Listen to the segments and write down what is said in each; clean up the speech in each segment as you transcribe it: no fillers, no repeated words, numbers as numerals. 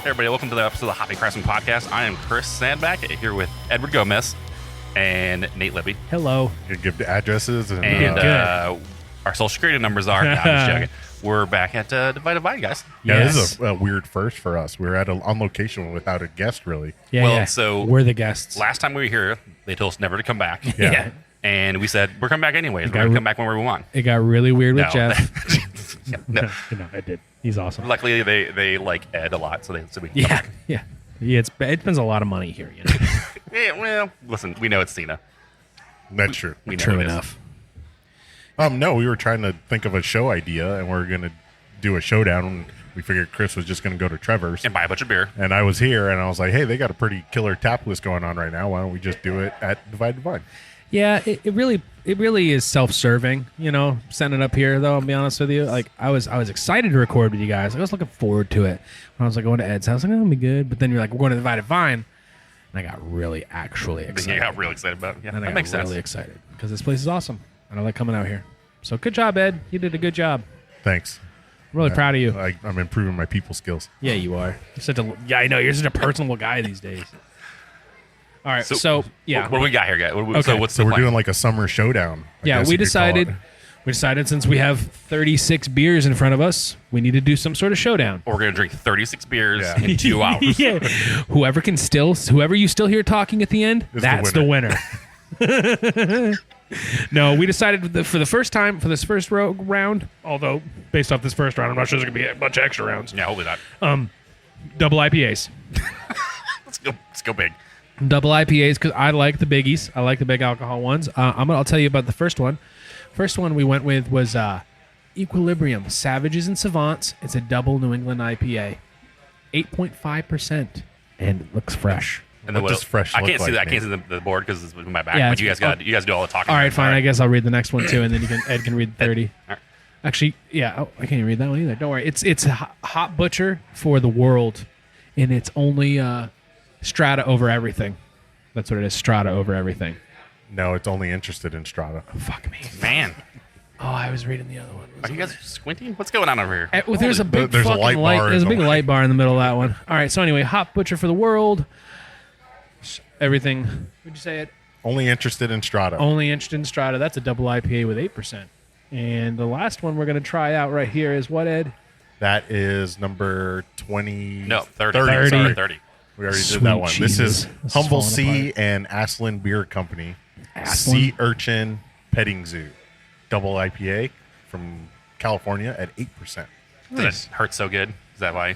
Everybody, welcome to the episode of the Hoppy Craftsmen podcast. I am Chris Sandback here with Edward Gomez and Nate Libby. Hello. You give the addresses and Our social security numbers are. I'm just joking. We're back at Divide, guys. Yeah, this is a weird first for us. We're on location without a guest, really. Yeah, so we're the guests. Last time we were here, they told us never to come back. Yeah. And we said, we're coming back anyways. We're going to come back whenever we want. It got really weird with Jeff. No. No, it did. He's awesome. Luckily, they like Ed a lot, so we can come Yeah, back. yeah. It spends a lot of money here, you know. Yeah, well, listen, we know it's Cena. That's true. We know True it is. enough. No, we were trying to think of a show idea, and we're going to do a showdown. And we figured Chris was just going to go to Trevor's. And buy a bunch of beer. And I was here, and I was like, hey, they got a pretty killer tap list going on right now. Why don't we just do it at Divide? Yeah, it really is self-serving, you know, setting it up here, though, I'll be honest with you. Like, I was excited to record with you guys. I was looking forward to it. When I was like going to Ed's house, I was like, that'll be good. But then you're like, we're going to Divide. And I got really actually excited. You got really excited about it. Yeah, and that makes sense. Really excited because this place is awesome. And I like coming out here. So good job, Ed. You did a good job. Thanks. I'm really proud of you. I'm improving my people skills. Yeah, you are. I know. You're such a personable guy these days. All right, so yeah. What do we got here, guys? Okay. So what's So the we're plan? doing like a summer showdown. I Yeah, guess we you could call decided since we have 36 beers in front of us, we need to do some sort of showdown. We're going to drink 36 beers Yeah. in 2 hours. Yeah. Whoever you still hear talking at the end, Is the that's the winner. No, we decided for the first time for this first round, although based off this first round, I'm not sure there's going to be a bunch of extra rounds. Yeah, hopefully not. Double IPAs. Let's go big. Double IPAs because I like the biggies. I like the big alcohol ones. I'll tell you about the first one. First one we went with was Equilibrium Savages and Savants. It's a double New England IPA, 8.5%, and it looks fresh. And What does fresh I look can't see like, that. I can't Nate? see the board because it's in my back. Yeah, but you guys do all the talking. All right, fine. I guess I'll read the next one too, and then Ed can read 30. All right. Actually, yeah. Oh, I can't even read that one either. Don't worry. It's a hot butcher for the world, and it's only strata over everything. That's what it is. Strata over everything. No, it's only interested in Strata. Fuck me. Man, Oh, I was reading the other one. are you guys squinting? What's going on over here? Well, there's a big there's a fucking light bar There's a in big the- light bar in the middle of that one. All right. So anyway, hot butcher for the world. Everything. Would you say it? Only interested in Strata. Only interested in Strata. That's a double IPA with 8%. And the last one we're going to try out right here is what, Ed? That is number 20. No, 30. 30. Sorry, 30. We already Sweet did that one. Jesus. This is This is Humble falling Sea apart. and Aslan Beer Company. Aslan? Sea Urchin Petting Zoo. Double IPA from California at 8%. Does it hurt so good? Is that why?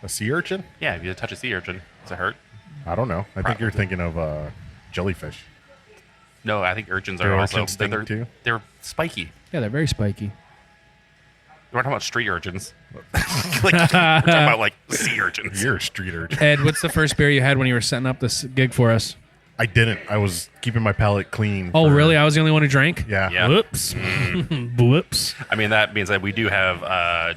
A sea urchin? Yeah, if you touch a sea urchin, does it hurt? I don't know. I think you're thinking of jellyfish. No, I think urchins Do are also urchins sting too? They're spiky. Yeah, they're very spiky. We're talking about street urchins. We're talking about like sea urchins. You're a street urchin. Ed, what's the first beer you had when you were setting up this gig for us? I didn't. I was keeping my palate clean. Oh, for- really? I was the only one who drank? Yeah. Yeah. Whoops. Whoops. I mean, that means that we do have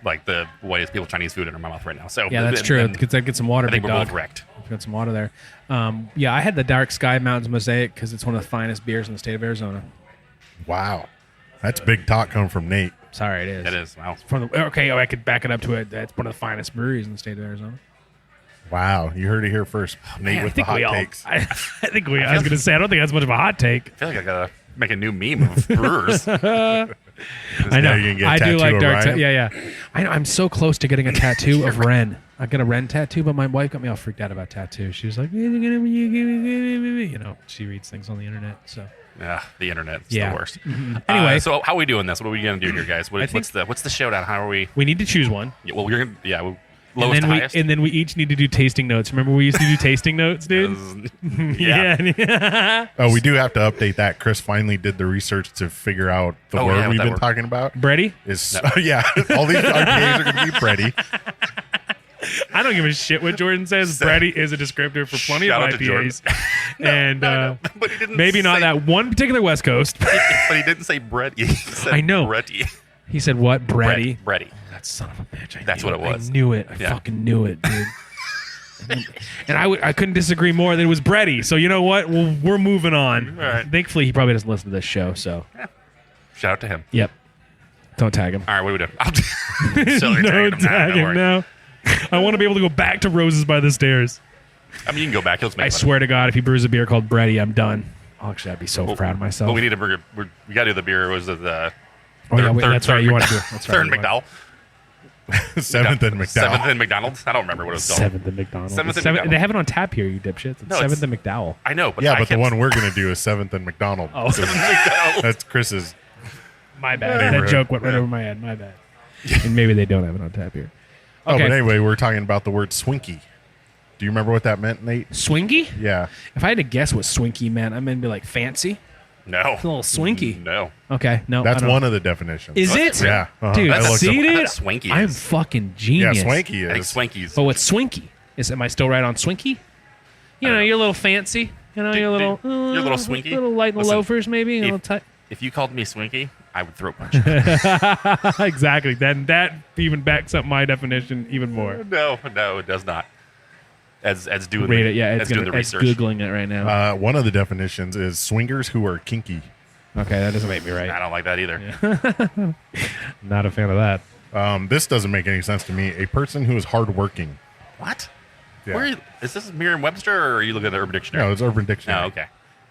like the whitest people Chinese food in our mouth right now. So Yeah, that's true. Because I get some water, I think big we're dog. both correct. Got some water there. Yeah, I had the Dark Sky Mountains Mosaic because it's one of the finest beers in the state of Arizona. Wow. That's big talk coming from Nate. Sorry, it is. It is. Wow. I could back it up to it. That's one of the finest breweries in the state of Arizona. Wow. You heard it here first. Nate with the hot takes. I think I was going to say, I don't think that's much of a hot take. I feel like I gotta make a new meme of brewers. I know. Now you can get a I do tattoo like of dark. Ryan? Yeah. I know. I'm so close to getting a tattoo of Ren. I got a Ren tattoo, but my wife got me all freaked out about tattoos. She was like, you know, she reads things on the internet. So Yeah, the internet is Yeah. the worst. Anyway. So how are we doing this? What are we gonna do here, guys? What's the showdown? How are we? we need to choose one. Yeah, well, we're gonna lowest And then, to highest. and then we each need to do tasting notes. Remember we used to do tasting notes, dude? Yeah. Yeah. Oh, we do have to update that. Chris finally did the research to figure out the Oh, word yeah, we've that been word. talking about. Brady? Is yeah, all these IPAs are going to be Brady. I don't give a shit what Jordan says. Brady is a descriptor for plenty Shout of out to Jordan. IPAs. And But he didn't maybe not say- that one particular West Coast. But he didn't say bread. He said I know. bready. He said what? Brady? Bready. That son of a bitch. That's what it was. I knew it. I Yeah. fucking knew it, dude. And I couldn't disagree more that it was Brady. So you know what? Well, we're moving on. All right. Thankfully, he probably doesn't listen to this show. So, Shout out to him. yep. Don't tag him. All right, what do we do? Silly No tagging him. Nah, tag don't him worry. now. I want to be able to go back to Roses by the Stairs. I mean, you can go back. I swear to God, if he brews a beer called Bready, I'm done. Oh, actually, I'd be so proud of myself. But we need a burger. We got to do the beer. Was it the that's right. You want to do it. That's right. third McDowell? Seventh and McDowell. Seventh and McDonald's? I don't remember what it was called. Seventh and McDonald's. Seventh and McDowell. They have it on tap here, you dipshits. It's No, Seventh and McDowell. I know, but Yeah, but the one we're going to do is Seventh and McDonald. Oh. That's Chris's. My bad. That joke went right over my head. My bad. And maybe they don't have it on tap here. Oh, Okay. but anyway, we're talking about the word swinky. Do you remember what that meant, Nate? Swinky? Yeah. If I had to guess what swinky meant, I meant to be like fancy. No. It's a little swinky. No. Okay, no. That's I don't. one of the definitions. Is it? Yeah. Dude, I looked see, up- dude? That's swanky. I'm fucking genius. Yeah, swanky I think is. Swankies. But what's swinky? Am I still right on swinky? You know, you're a little fancy. You know, you're a little... You're a little swinky. little light in the Listen, loafers, maybe. A little tight. If you called me Swinky, I would throat punch you. Exactly. Then that even backs up my definition even more. No, it does not. As doing Read the, it. Yeah, as it's doing the research. Googling it right now. One of the definitions is swingers who are kinky. Okay, that doesn't make me I right. don't like that either. Not a fan of that. This doesn't make any sense to me. A person who is hardworking. What? Yeah. Where is this Merriam-Webster, or are you looking at the Urban Dictionary? No, it's Urban Dictionary. Oh, okay.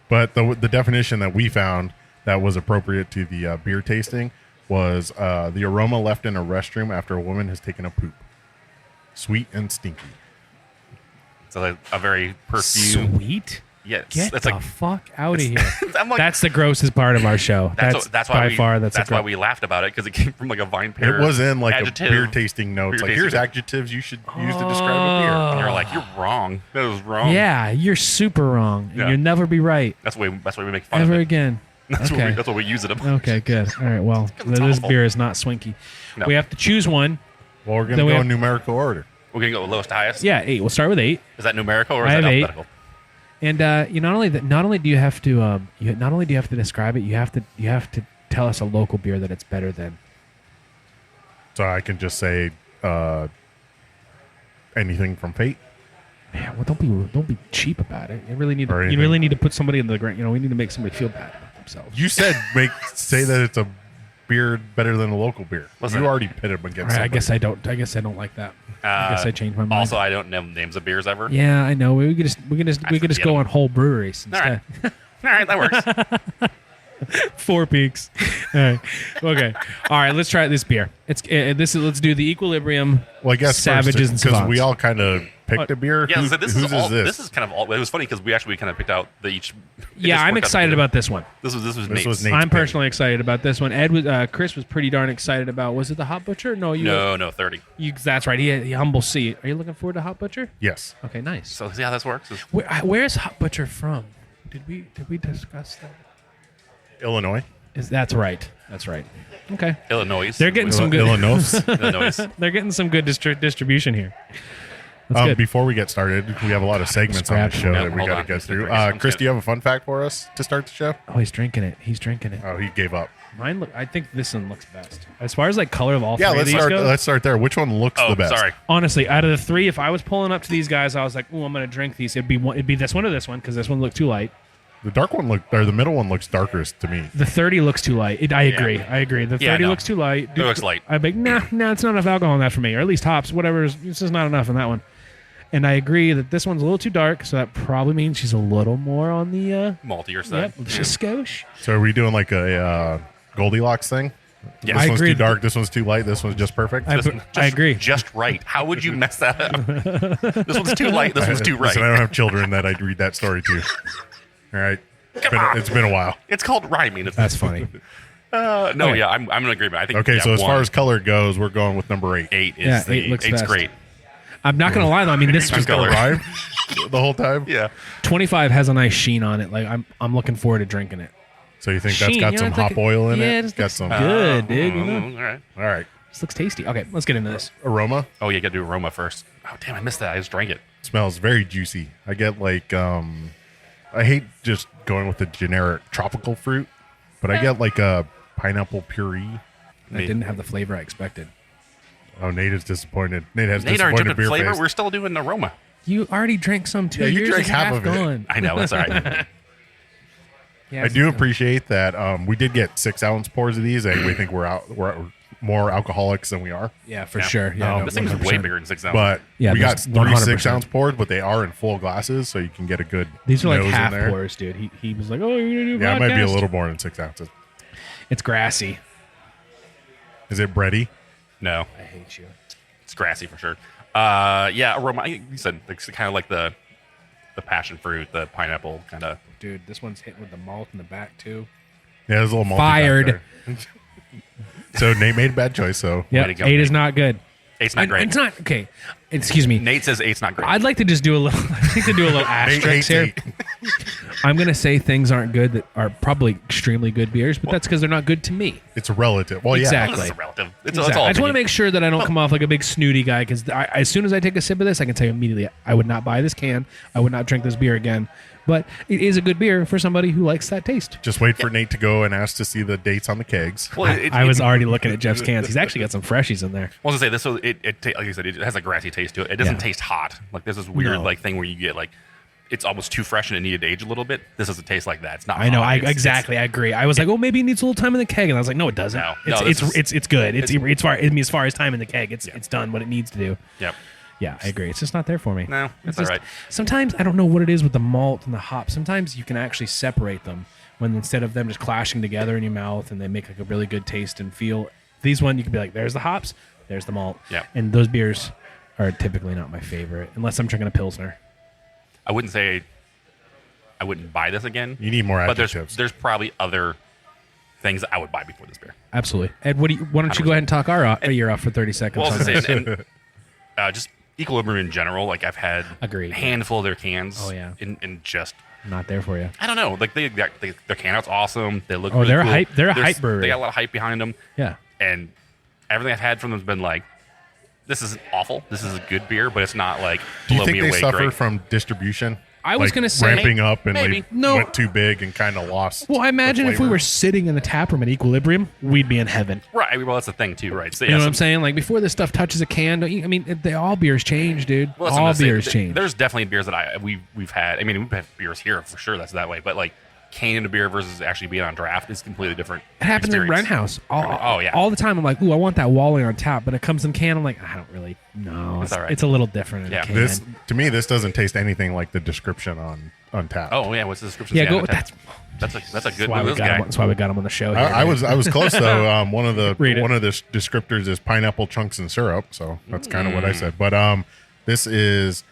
But the definition that we found that was appropriate to the beer tasting was the aroma left in a restroom after a woman has taken a poop. Sweet and stinky. So like a very perfume. Sweet? Yes. Get That's the like fuck out of here. I'm like, That's the grossest part of our show. That's why by we, far that's why we laughed about it, because it came from like a vine pair. It was in like adjective. a beer tasting notes. Beer Like, here's tasting. adjectives you should use to describe a beer. And you're like, you're wrong. That was wrong. Yeah, you're super wrong. And Yeah. you'll never be right That's why we make fun ever of it. again. That's okay. what we use it about. Okay, good. All right, well, It's this awful. beer is not swinky. No. We have to choose one. Well, we're going Then to we go have- in numerical order. We're gonna go lowest to highest. Yeah, 8. We'll start with 8. Is that numerical or I is that have 8. alphabetical? And you not only do you have to describe it, you have to tell us a local beer that it's better than. So I can just say anything from Fate. Man, well, don't be cheap about it. You really need Or to, anything. you really need to put somebody in the ground. You know, we need to make somebody feel bad about themselves. You said say that it's a beer better than a local beer. Listen. You already pitted them against All right, somebody. I guess I don't like that. I guess I changed my mind. Also, I don't know names of beers ever. Yeah, I know. We could just forget go them. on whole breweries All instead. right. All right, that works. 4 Peaks. All right. Okay. All right. Let's try this beer. Let's do the Equilibrium. Well, I guess Savages and because Savants. we all kind of picked a beer. Yeah, Who- so this whose is all. this? This is kind of all. It was funny because we kind of picked out the each. it Yeah, just I'm worked out excited together. about this one. This was This Nate's. was Nate's I'm pick. personally excited about this one. Chris was pretty darn excited about. Was it the Hot Butcher? No, No, 30. That's right. He humble seat. Are you looking forward to Hot Butcher? Yes. Okay, nice. So see how this works? Where's Hot Butcher from? Did we discuss that? Illinois. That's right. That's right. Okay. Illinois. They're getting some good. Illinois. Illinois. They're getting some good distribution here. That's good. Before we get started, we have a lot of segments on the Scratch. show Yeah, that we hold got to on. get through. I'm Chris, good. do you have a fun fact for us to start the show? Oh, he's drinking it. He's drinking it. Oh, he gave up. I think this one looks best. As far as like color of all Yeah, three of let's these start. go, Let's start there. Which one looks Oh, the best? sorry. honestly, out of the 3, if I was pulling up to these guys, I was like, "Oh, I'm gonna drink these." It'd be this one or this one because this one looked too light. The dark one the middle one looks darkest to me. The 30 looks too light. I agree. The 30 Yeah, no. looks too light. It looks light. I'm like, nah, it's not enough alcohol in that for me, or at least hops, whatever. It's just not enough in that one. And I agree that this one's a little too dark, so that probably means she's a little more on the Maltier side. just skosh. So are we doing like a Goldilocks thing? Yeah. This I one's agree. too dark. This one's too light. This one's just perfect. I agree. Just right. How would you mess that up? This one's too light. This one's too right. Listen, I don't have children that I'd read that story to. All right. It's been a while. It's called rhyming. That's funny. No, Okay. yeah, I'm in agreement. I think. Okay, yeah, so as far 1, as color goes, we're going with number 8. 8 is Yeah, the 8 looks 8's best. great. I'm not gonna lie though. I mean, this Just was color. Rhyme the whole time. Yeah. 25 has a nice sheen on it. Like I'm looking forward to drinking it. So you think that's Sheen, got you some know, it's like hop oil in yeah, it? it just Got looks some good, dude. You know? All right. All right. This looks tasty. Okay, let's get into this. Aroma Oh, yeah, you got to do aroma first. Oh, damn, I missed that. I just drank it. smells very juicy. I get like I hate just going with the generic tropical fruit, but I get like a pineapple puree. That didn't have the flavor I expected. Oh, Nate is disappointed. Nate has Nate already disappointed took the beer flavor. face. We're still doing aroma. You already drank some too. Yeah, you Yours drank is half of it. gone. I know. That's all right. Yeah, I do appreciate that we did get 6 ounce pours of these, and we think we're more alcoholics than we are. Yeah, for sure. Yeah, no, this thing is way 100%. bigger than 6 ounces. But Yeah, we got there's 3 100%. 6-ounce pours, but they are in full glasses, so you can get a good These are like nose half in there. pours, dude. He was like, "Oh, you're gonna do Yeah, it might be a podcast?" little more than 6 ounces. It's grassy. Is it bready? no, I hate you. it's grassy for sure. Yeah, aroma. You said it's kind of like the passion fruit, the pineapple kind of. Dude, this one's hitting with the malt in the back too. Yeah, there's a little malty back Fired. there. So Nate made a bad choice. So Yeah, to go, 8 is Nate. not good. 8's not great. It's not okay. Excuse me. Nate says 8's not great. I'd like to just do a little. I'd like to do a little Nate asterisk hates here. 8. I'm gonna say things aren't good that are probably extremely good beers, but that's because they're not good to me. It's relative. Well, yeah. Exactly. This is relative. It's Exactly. all I just want to opinion. make sure that I don't come off like a big snooty guy because as soon as I take a sip of this, I can tell you immediately I would not buy this can. I would not drink this beer again. But it is a good beer for somebody who likes that taste. Just wait for Nate to go and ask to see the dates on the kegs. Well, I was already looking at Jeff's cans. He's actually got some freshies in there. I was gonna say this. Like you said, it has a grassy taste to it. It doesn't Yeah. taste hot. Like there's this weird No. like thing where you get like it's almost too fresh and it needed to age a little bit. This doesn't taste like that. It's not. I know. hot. It's- Exactly. I agree. I was like, oh, maybe it needs a little time in the keg, and I was like, no, it doesn't. No, it's this is- it's good. It's far. I mean, as far as time in the keg, it's done what it needs to do. Yep. Yeah, I agree. It's just not there for me. No, it's just, all right. Sometimes I don't know what it is with the malt and the hop. Sometimes you can actually separate them when instead of them just clashing together in your mouth and they make like a really good taste and feel. These one you can be like, there's the hops, there's the malt. Yeah. And those beers are typically not my favorite unless I'm drinking a pilsner. I wouldn't say I wouldn't buy this again. You need more But adjectives. there's probably other things that I would buy before this beer. Absolutely. Ed, why don't you go ahead and talk our year off for 30 seconds? Well, I on was gonna this? say, and, just Equilibrium in general. Like I've had Agreed. a handful of their cans. Oh, yeah. In just Not there for you. I don't know. Like their can out's awesome. They look. Oh, really they're a cool. hype- they're a hype brewery. They got a lot of hype behind them. Yeah. And everything I've had from them has been like, this isn't awful. This is a good beer, but it's not like Do you blow think me they away suffer great. from distribution? I was Like, gonna say- ramping up and Maybe. they No. went too big and kind of lost. Well, I imagine the if we flavor. were sitting in the tap room at Equilibrium, we'd be in heaven. Right. Well, that's the thing too, right? So, You know what I'm saying? Like before this stuff touches a can, all beers change, dude. Well, that's what All I'm saying. beers change. There's definitely beers that we've had. I mean, we've had beers here for sure. That's that way. But like canning a beer versus actually being on draft is completely different. It happens in experience. Rent House. Oh, yeah. All the time. I'm like, ooh, I want that Wally on tap, but it comes in can. I'm like, I don't really. No, It's all right. it's a little different in Yeah. a can. This to me, this doesn't taste anything like the description on tap. Oh yeah, what's the description? Yeah, say go on with tap? that. That's a good Why one. we This got guy. him. That's why we got him on the show. Here, I was close though. One of the Read it. descriptors is pineapple chunks and syrup, so that's kind of what I said. But this is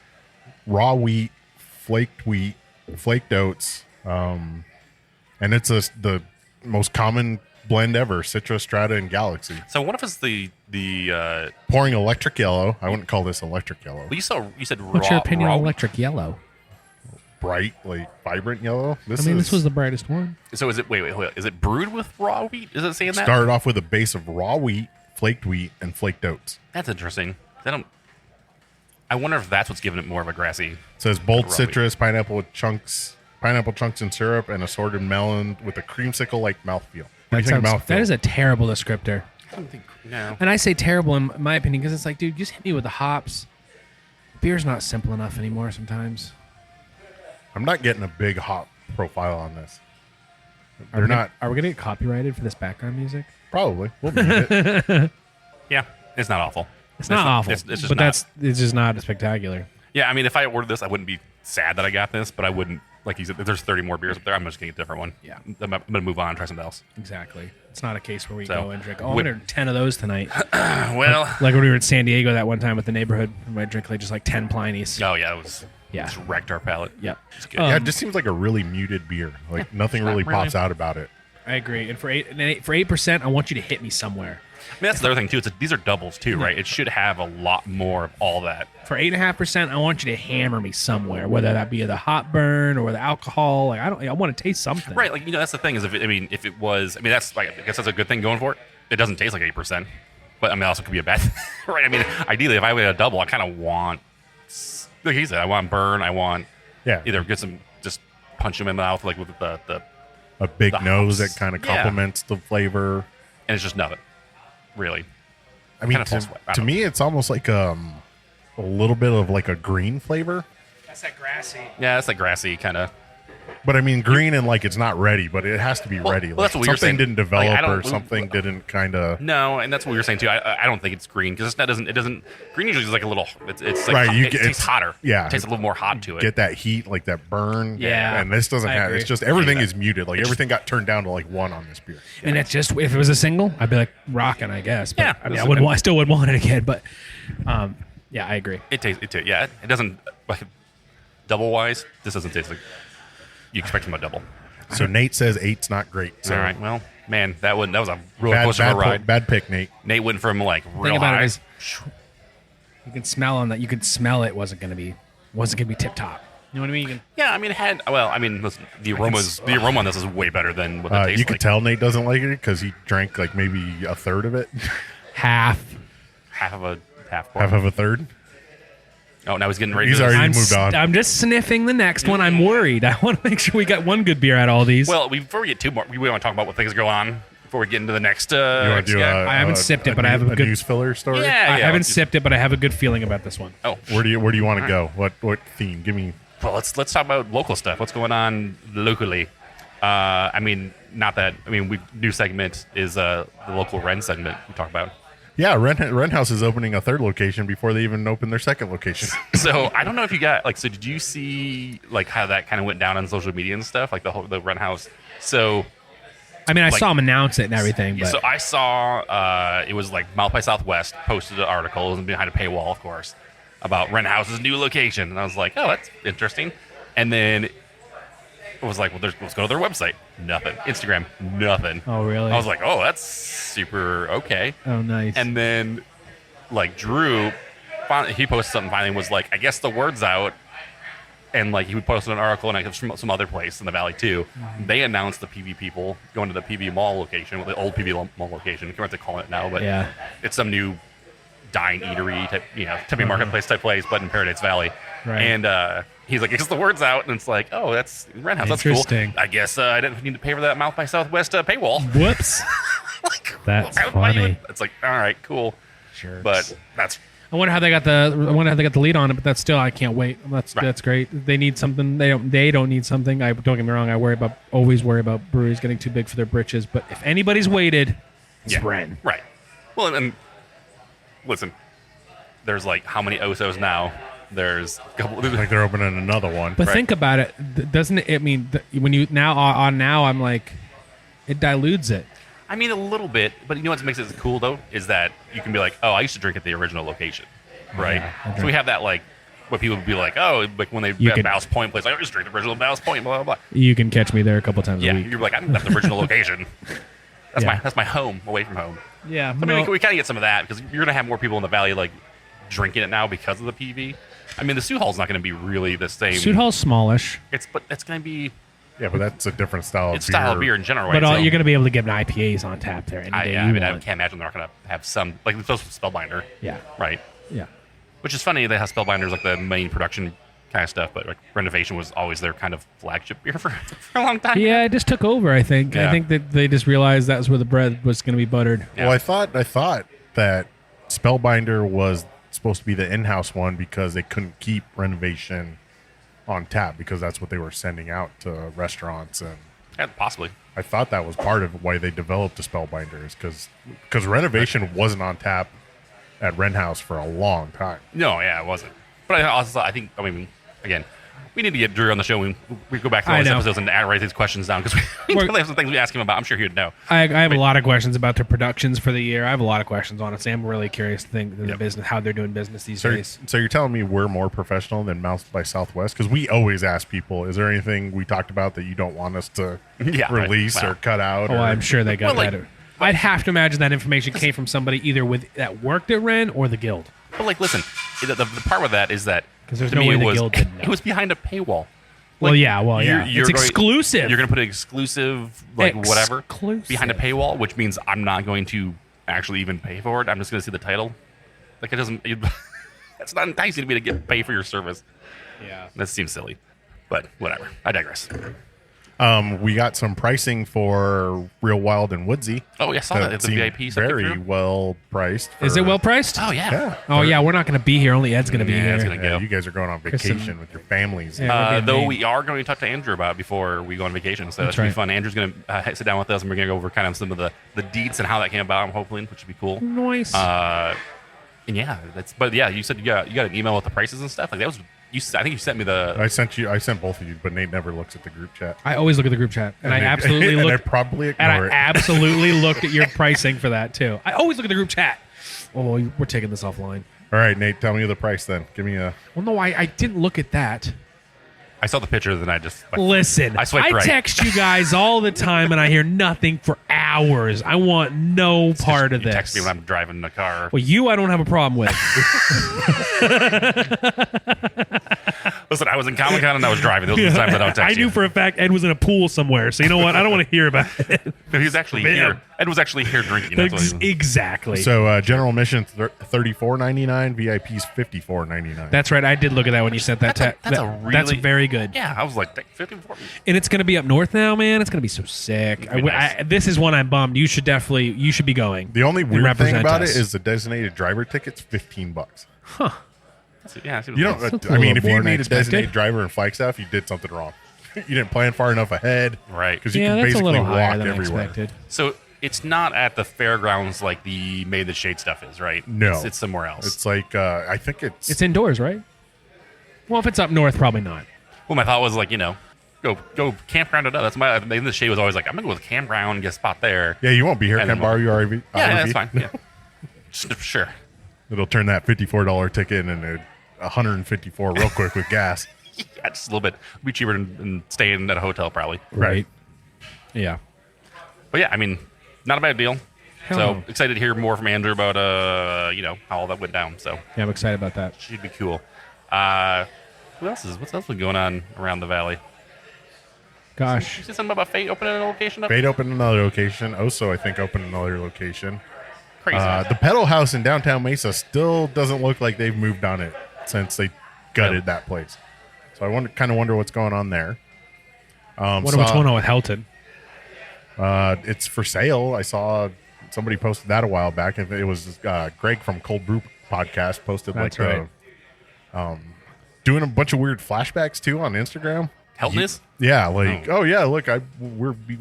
raw wheat, flaked oats, and it's the most common blend ever: Citrus, Strata, and Galaxy. So what if it's the Pouring electric yellow. I wouldn't call this electric yellow. well, you said What's raw, your opinion raw on electric yellow? Bright, like vibrant yellow. This was the brightest one. So is it wait, is it brewed with raw wheat? Is it saying that? started off with a base of raw wheat, and flaked oats. That's interesting. I wonder if that's what's giving it more of a grassy. It says bold Raw citrus, pineapple chunks and syrup, and assorted melon with a creamsicle like mouthfeel. What do you think of mouthfeel? That is a terrible descriptor. I don't think no. And I say terrible in my opinion because it's like, dude, just hit me with the hops. Beer's not simple enough anymore sometimes. I'm not getting a big hop profile on this. Are we gonna get copyrighted for this background music? Probably. We'll beat it. Yeah, it's not awful. It's not awful, It's just but not. it's just not spectacular. Yeah, I mean, if I ordered this, I wouldn't be sad that I got this, but I wouldn't. Like you said, if there's 30 more beers up there, I'm just gonna get a different one. Yeah. I'm gonna move on and try something else. Exactly. It's not a case where we So, go and drink. I'm gonna 10 of those tonight. Well, Like when we were in San Diego that one time with the neighborhood, we might drink like just like 10 Pliny's. oh yeah, it was. Yeah. Just wrecked our palate. Yep. It's good. Yeah, it just seems like a really muted beer. Like nothing not really really. pops out about it. I agree. And for 8%, I want you to hit me somewhere. I mean, that's the other thing too. These are doubles too, right? It should have a lot more of all that. For 8.5%, I want you to hammer me somewhere, whether that be the hot burn or the alcohol. Like I want to taste something. Right, like that's the thing is if it was, that's like I guess that's a good thing going for it. It doesn't taste like 8%, but I mean, it also could be a bad thing, right? I mean, ideally, if I had a double, I kind of want, like he said, I want burn. I want either get some just punch them in the mouth like with the A big The nose hops. that kind of Yeah. complements the flavor. and it's just nothing, really. I mean, Kinda falls flat. I to don't me, it's almost like a little bit of like a green flavor. That's that grassy. Yeah, it's like grassy kind of. But I mean, green and like it's not ready, but it has to be ready. well, Like that's what you're something saying. didn't Like, I develop don't- or something didn't kind of. No, and that's what we were saying too. I don't think it's green because it doesn't. Green usually is like a little. It's like Right, you it get- tastes it's- hotter. yeah. it tastes a little more hot to it. Get that heat, like that burn. Yeah. And this doesn't I have. agree. It's just everything Yeah. is muted. Like everything got turned down to like 1 on this beer. And it's just if it was a single, I'd be like rocking, I guess. But, Yeah, I mean, this is- I still would want it again. But yeah, I agree. It tastes. Yeah, it doesn't. Like, double wise, this doesn't taste like you expect from a double. So Nate says 8's not great. So All right, well, man, that was a roller coaster bad, of a ride. bad pick, Nate. Nate went from like real Thing about high. it is, you can smell on that. You could smell it wasn't gonna be tip top. You know what I mean? You can, Yeah, I mean, it had. Well, I mean, listen, the aroma on this is way better than what it tastes You could like. tell Nate doesn't like it because he drank like maybe a third of it, half. half of a half. half of a third. Oh, now he's getting ready. He's to already moved on. I'm just sniffing the next one. I'm worried. I want to make sure we got one good beer out of all these. Well, before we get two more, we want to talk about what things are going on before we get into the next. You want to do guy. I haven't sipped it, but I have a good- news filler story. Yeah, I haven't let's just- sipped it, but I have a good feeling about this one. Oh, Where do you want to go? What theme? Give me. well, let's talk about local stuff. What's going on locally? I mean, not that. I mean, new segment is the local Ren segment we talk about. Yeah, Rent House is opening a third location before they even open their second location. So I don't know if you got like. So did you see like how that kind of went down on social media and stuff, like the Rent House? So I mean, I Like- saw him announce it and everything, but so I saw it was like Mouth by Southwest posted an article and behind a paywall, of course, about Rent House's new location, and I was like, oh, that's interesting. And then it was like, well, let's go to their website. Nothing. Instagram. Nothing. Oh, really? I was like, oh, that's super okay. oh, nice. And then, like, Drew, he posted something finally and was like, I guess the word's out. And, like, he posted an article, and I guess from some other place in the valley, too. Mm-hmm. They announced the PV people going to the PV Mall location, the old PV Mall location. I can't remember what they call it now, but Yeah. it's some new dine eatery type, typing marketplace type place, but in Paradise Valley. Right. And he's like, I guess the word's out, and it's like, oh, that's Rent House. That's cool. Interesting. I guess I didn't need to pay for that Mouth by Southwest paywall. Whoops. Like, That's why would funny. you- It's like, all right, cool. Sure. But that's I wonder how they got the lead on it, but that's still I can't wait. That's great. They need something. They don't need something. I don't get me wrong. I always worry about breweries getting too big for their britches. But if anybody's waited, it's Ren. right. Well, and listen, there's like how many Osos now? There's a couple. Like they're opening another one. But Right. think about it. Doesn't it? I mean, when you now I'm like, it dilutes it. I mean, a little bit, but you know what makes it cool though is that you can be like, oh, I used to drink at the original location, right? Yeah, I So we have that like, what people would be like, oh, like when they You at could- Ballast Point place, like, I used to drink the original Ballast Point, blah blah blah. You can catch me there a couple times Yeah, a week. you're like, I'm at the original location. That's Yeah. my home, away from home. Yeah, I mean, we kind of get some of that because you're gonna have more people in the valley like drinking it now because of the PV. I mean, the Sioux Hall's not gonna be really the same. Suit Hall's smallish, But it's gonna be Yeah, but that's a different style it's of beer. style of beer in general, right? but So- you're going to be able to get an IPAs on tap there any day I you mean, I want. can't imagine they're not gonna have some like it's supposed to Spellbinder, Yeah, right? yeah. Which is funny. They have Spellbinders like the main production kind of stuff, but like Renovation was always their kind of flagship beer for a long time. Yeah, it just took over. I think. Yeah. I think that they just realized that's where the bread was going to be buttered. Yeah. Well, I thought that Spellbinder was supposed to be the in-house one because they couldn't keep Renovation on tap because that's what they were sending out to restaurants, and Yeah, possibly. I thought that was part of why they developed the Spellbinder is because Renovation wasn't on tap at Ren House for a long time. No, yeah, it wasn't. But I think I mean, again, we need to get Drew on the show. We go back to all I these know. episodes and write these questions down because we We're- really have some things we ask him about. I'm sure he would know. I have a lot of questions about their productions for the year. I have a lot of questions, honestly. I'm really curious to think the Yep. business, how they're doing business these So, days. so you're telling me we're more professional than Mouth by Southwest? Because we always ask people, is there anything we talked about that you don't want us to Yeah, right. release Wow. or cut out? Oh, or, I'm sure they got Well, like- that. I'd have to imagine that information came from somebody either that worked at Ren or the guild. But like, listen, the part with that is that 'Cause there's to no me way it the was guild didn't know. it was behind a paywall. Well, yeah. You're It's exclusive. You're going to put an exclusive, like whatever, Exclusive. behind a paywall, which means I'm not going to actually even pay for it. I'm just going to see the title. Like it doesn't. It's not enticing to me to pay for your service. Yeah. That seems silly, but whatever. I digress. We got some pricing for Real Wild and Woodsy. Oh, yeah, I saw that. It's a seemed VIP. stuff very through. well priced. Is it well priced? Oh, yeah. Yeah. Oh yeah, we're not going to be here. Only Ed's going to be Yeah, here. it's gonna go. You guys are going on Kristen- vacation with your families. Yeah. we're being Though mean. we are going to talk to Andrew about it before we go on vacation, so that That's should be right. fun. Andrew's going to sit down with us, and we're going to go over kind of some of the deets and how that came about, hopefully, which would be cool. Nice. And yeah, but yeah, you said you got an email with the prices and stuff. Like that was I think you sent me the. I sent both of you, but Nate never looks at the group chat. I always look at the group chat, and I absolutely and I look. probably And ignore I it. absolutely looked at your pricing for that too. I always look at the group chat. Oh, we're taking this offline. All right, Nate, tell me the price then. Give me a. Well, no, I didn't look at that. I saw the picture, then I just. Listen, I swiped right. text you guys all the time, and I hear nothing for hours. I want no part of you this. text me when I'm driving the car. Well, I don't have a problem with. Listen, I was in Comic Con and I was driving. Those are the times I don't text I knew you. for a fact Ed was in a pool somewhere, so you know what? I don't want to hear about it. No, he was actually Man. here. Ed was actually here drinking. That's what he was. Exactly. So general admission $34.99, VIPs $54.99. That's right. I did look at that when you sent that. That's That's really- very good. Yeah, I was like 54. And it's going to be up north now, man. It's going to be so sick. It'd be nice. This is one I'm bummed. You should be going. The only and weird thing represent about us. it is the designated driver ticket's $15. Yeah, I see what You it is. don't. That's a I mean, little if you more than I need a expected. designated driver in Flagstaff, you did something wrong. You didn't plan far enough ahead, Right. Because you Yeah, can that's a basically little higher walk than I everywhere. expected. So it's not at the fairgrounds like the Made the Shade stuff is, right? No. It's somewhere else. It's like I think it's. It's indoors, right? Well, if it's up north, probably not. Well, my thought was like, go campground it up. That's my. Made the Shade was always like, I'm gonna go with campground and get a spot there. Yeah, you won't be here. And Can I then borrow your RV? Yeah, RV? that's fine. Yeah, sure. It'll turn that $54 ticket into $154 real quick with gas. Yeah, just a little bit. It'll be cheaper than staying at a hotel probably. Right. Yeah. But yeah, I mean, not a bad deal. Hell So no. excited to hear more from Andrew about how all that went down. So Yeah, I'm excited about that. should be cool. What's else been going on around the valley? Gosh. You said something about Fate opening a location up? Fate opened another location. Oso, I think, opened another location. Crazy. The Pedal House in downtown Mesa still doesn't look like they've moved on it since they gutted that place. So I kind of wonder what's going on there. What's going on with Helton? It's for sale. I saw somebody posted that a while back. It was Greg from Cold Brew podcast posted That's like doing a bunch of weird flashbacks too on Instagram. Heltness? Yeah, like oh yeah, look,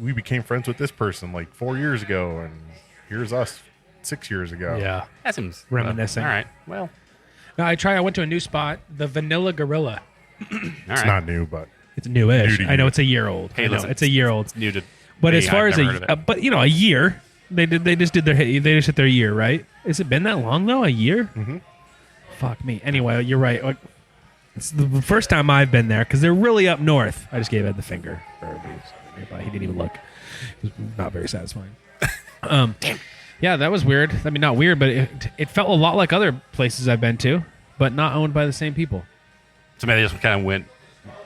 we became friends with this person like 4 years ago, and here's us 6 years ago. Yeah. That seems Reminiscing. all right. Well, No, I went to a new spot, the Vanilla Gorilla. all It's right. not new, but It's newish. New to I know you. it's a year old. Hey, I know, listen, it's a year old. new to But me. as far I've as never heard of it. but a year, they just hit their year, right? Has it been that long though? A year? Mm-hmm. Fuck me. Anyway, you're right. Like, it's the first time I've been there because they're really up north. I just gave Ed the finger. For everybody who's nearby. He didn't even look. It was not very satisfying. Yeah, that was weird. I mean, not weird, but it felt a lot like other places I've been to, but not owned by the same people. So maybe they just kind of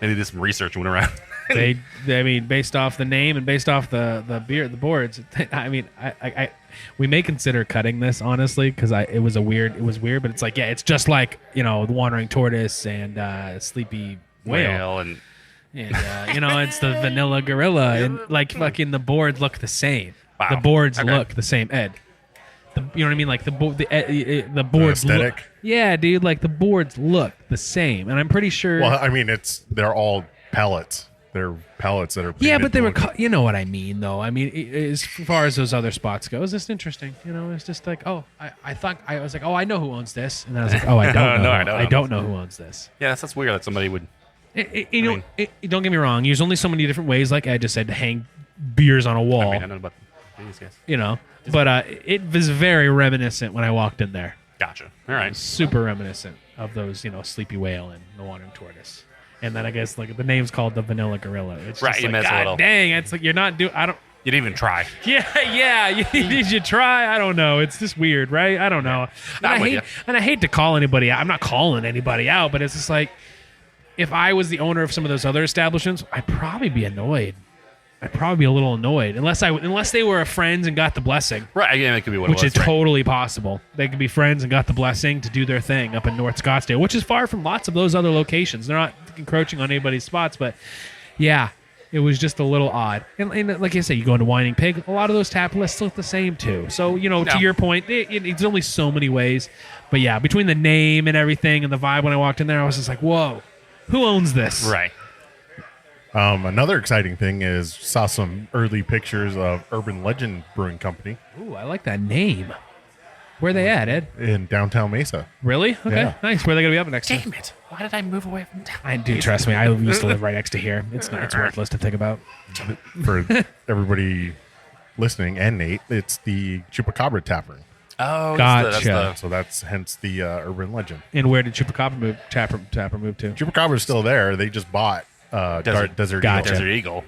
maybe did some research and went around. I mean, based off the name and based off the beer, the boards. I mean, we may consider cutting this honestly because it was weird, but it's like, yeah, it's just like the Wandering Tortoise and Sleepy Whale, and and it's the Vanilla Gorilla, and like fucking the boards look the same. Wow. The boards Okay. look the same, Ed. You know what I mean? Like the boards aesthetic? look. Yeah, dude. Like the boards look the same, and I'm pretty sure. well, I mean, they're all pellets. They're pellets that are Yeah, painted but they to were, look- you know what I mean, though. I mean, as far as those other spots go, it's just interesting. It's just like, oh, I was like, oh, I know who owns this, and then I was like, oh, I don't know. No, I don't know who owns this. yeah, that's weird that somebody would. Don't get me wrong. There's only so many different ways, like I just said, to hang beers on a wall. I mean, I don't know about these guys. But it was very reminiscent when I walked in there. Gotcha. All right. Super reminiscent of those, Sleepy Whale and the Wandering Tortoise. And then I guess like the name's called the Vanilla Gorilla. It's Right, just you like, mess a God little. dang, it's like you're not doing. I don't. You didn't even try. Yeah. Did you try? I don't know. It's just weird, right? I don't know. I'm with And I hate to call anybody out. I'm not calling anybody out, but it's just like if I was the owner of some of those other establishments, I'd probably be annoyed. I'd probably be a little annoyed unless they were friends and got the blessing, Right. Yeah, it could be what which it is was. right. totally possible. They could be friends and got the blessing to do their thing up in North Scottsdale, which is far from lots of those other locations. They're not encroaching on anybody's spots, but yeah, It was just a little odd. And like I said, you go into Whining Pig, a lot of those tap lists look the same too. So, to No. your point, it's only so many ways. But yeah, between the name and everything and the vibe when I walked in there, I was just like, whoa, who owns this? Right. Another exciting thing is saw some early pictures of Urban Legend Brewing Company Ooh, I like that name. Where they at, Ed? in downtown Mesa. Really? Okay, Yeah. nice. Where are they going to be up next to? Damn it. Why did I move away from town? I do, trust me. I used to live right next to here. It's worthless to think about. For everybody listening and Nate, it's the Chupacabra Tap Room. Oh, Gotcha. So that's hence the Urban Legend. And where did Chupacabra move? Tapper move to? Chupacabra's still there. They just bought Desert Gotcha. Eagle. Desert Eagle.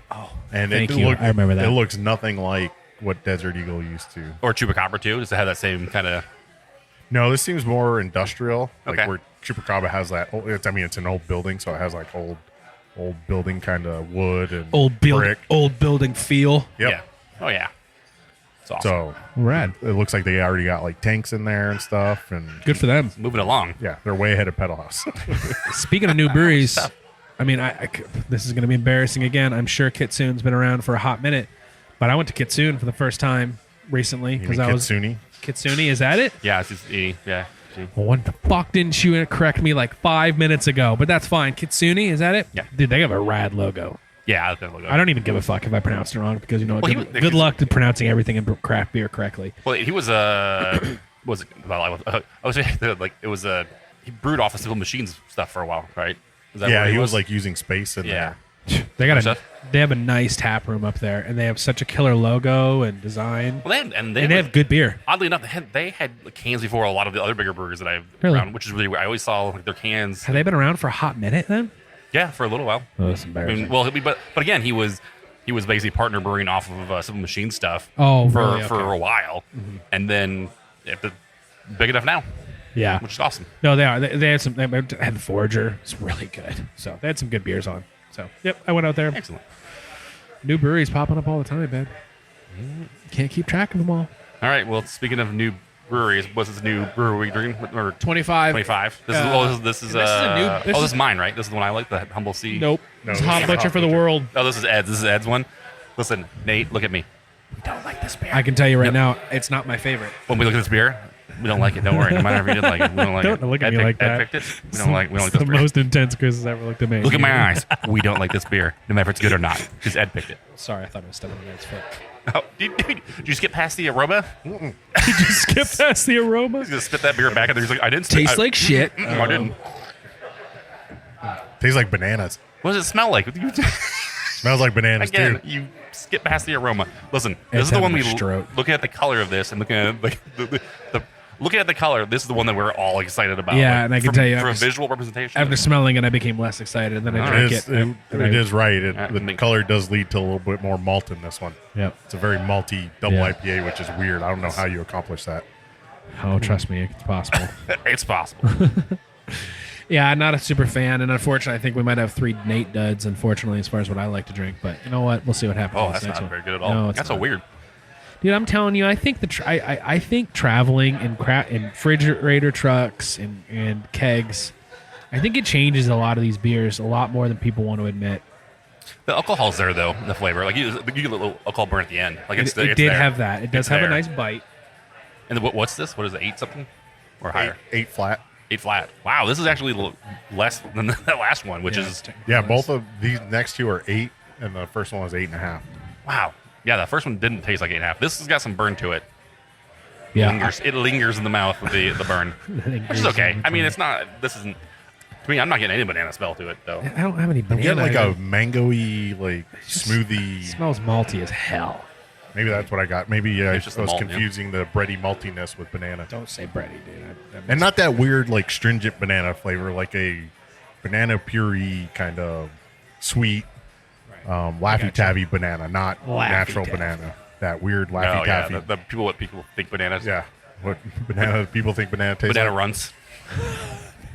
And Thank you. I remember that. It looks nothing like what Desert Eagle used to. Or Chupacabra, too. Does it have that same kind of... No, this seems more industrial. Like Okay. where Chupacabra has that. It's an old building, so it has like old building kind of wood and brick. Old building feel. Yep. Yeah. Oh, yeah. It's awesome. So Rad. it looks like they already got like tanks in there and stuff. And Good for them. Moving along. yeah, they're way ahead of Pedal House. Speaking of new breweries, I mean, this is going to be embarrassing again. I'm sure Kitsune's been around for a hot minute, but I went to Kitsune for the first time recently You because mean I was Kitsune? Kitsune. Is that it? Yeah, it's just E. Yeah. G. Well, what the fuck didn't you correct me like 5 minutes ago? But that's fine. Kitsune, is that it? Yeah. Dude, they have a rad logo. Yeah, that's the logo. I don't even give a fuck if I pronounced it wrong because Well, good luck to pronouncing everything in craft beer correctly. Well, he was was it? Well, I was like it was he brewed off of Civil Machines stuff for a while, right? Is that Yeah, what he was like using space in yeah. there. They have a nice tap room up there, and they have such a killer logo and design. Well, they have good beer. Oddly enough, they had cans before a lot of the other bigger brewers that I've Really? around, which is really weird. I always saw like, their cans. Have they been around for a hot minute then? Yeah, for a little while. Oh, that's I embarrassing. mean, well, but again, he was basically partner brewing off of Civil Machine stuff. Oh, for really? for Okay. a while, and then big enough now, Yeah. which is awesome. No, they are. They had some. They had the Forager. It's really good. So they had some good beers on. So yep, I went out there. Excellent. New breweries popping up all the time, man. Can't keep track of them all. All right. Well, speaking of new breweries, what's this new brewery drinking? Or 25. 25. This is This is this is mine, right? This is the one I like, the Humble Sea. Nope. No, it's this Hot is Butcher Hot for the Butcher. world. Oh, this is Ed's. This is Ed's one. Listen, Nate, look at me. We don't like this beer. I can tell you right Yep. now, it's not my favorite. When we look at this beer, we don't like it. Don't worry. No matter if you did like it, we don't like Don't it. look at Ed me like that. Ed picked it. We don't like It's this the beer. most intense Chris has ever looked at me. Look at my eyes. We don't like this beer, no matter if it's good or not, because Ed picked it. Sorry, I thought it was stepping on Ed's foot. Oh, did you skip past the aroma? Did you skip past the aroma? He's gonna spit that beer back, and he's like, "I didn't." Tastes like shit. I didn't. Tastes like bananas. What does it smell like? Smells like bananas Again, too. you skip past the aroma. Listen, Ed's this is the one having we a stroke. looking at the color of this and looking at like the looking at the color. This is the one that we're all excited about. Yeah, like, and I can from- tell you, for a I'm just- visual representation. After smelling it, I became less excited. And then I All drank It is, it. it is right. The Make- color does lead to a little bit more malt in this one. Yep. It's a very malty double Yeah. IPA, which is weird. I don't know how you accomplish that. Oh, trust me, it's possible. it's possible. Yeah, I'm not a super fan, and unfortunately, I think we might have 3 Nate duds, unfortunately, as far as what I like to drink. But you know what? We'll see what happens. Oh, with this that's next not one. very good at all. No, it's That's not. so weird. Dude, I'm telling you, I think I think traveling in refrigerator trucks and kegs, I think it changes a lot of these beers a lot more than people want to admit. The alcohol's there though, in the flavor. Like you get a little alcohol burn at the end. Like it's It it's did there. have that. It does It's have a there. nice bite. And what's this? What is it? 8 something or higher? Eight flat. 8 flat. Wow, this is actually less than that last one, which Yeah, is Yeah, both of these next two are 8, and the first one was 8.5. wow. Yeah, that first one didn't taste like 8.5. This has got some burn to it. Yeah, It lingers in the mouth with the burn, which is okay. I mean, it's not. This isn't. To me, I'm not getting any banana smell to it though. I don't have any I'm banana. getting like a It mangoey, like smoothie. smells malty as hell. Maybe that's what I got. Maybe I It's just was the malt, yeah. confusing the bready maltiness with banana. Don't say bready, dude. And not that weird, like stringent banana flavor, like a banana puree kind of sweet, Laffy Gotcha. Taffy banana, not Laffy natural Taffy. banana. That weird Oh Laffy yeah, Taffy. the people what people think bananas. Yeah. What banana people think banana tastes Banana like? runs.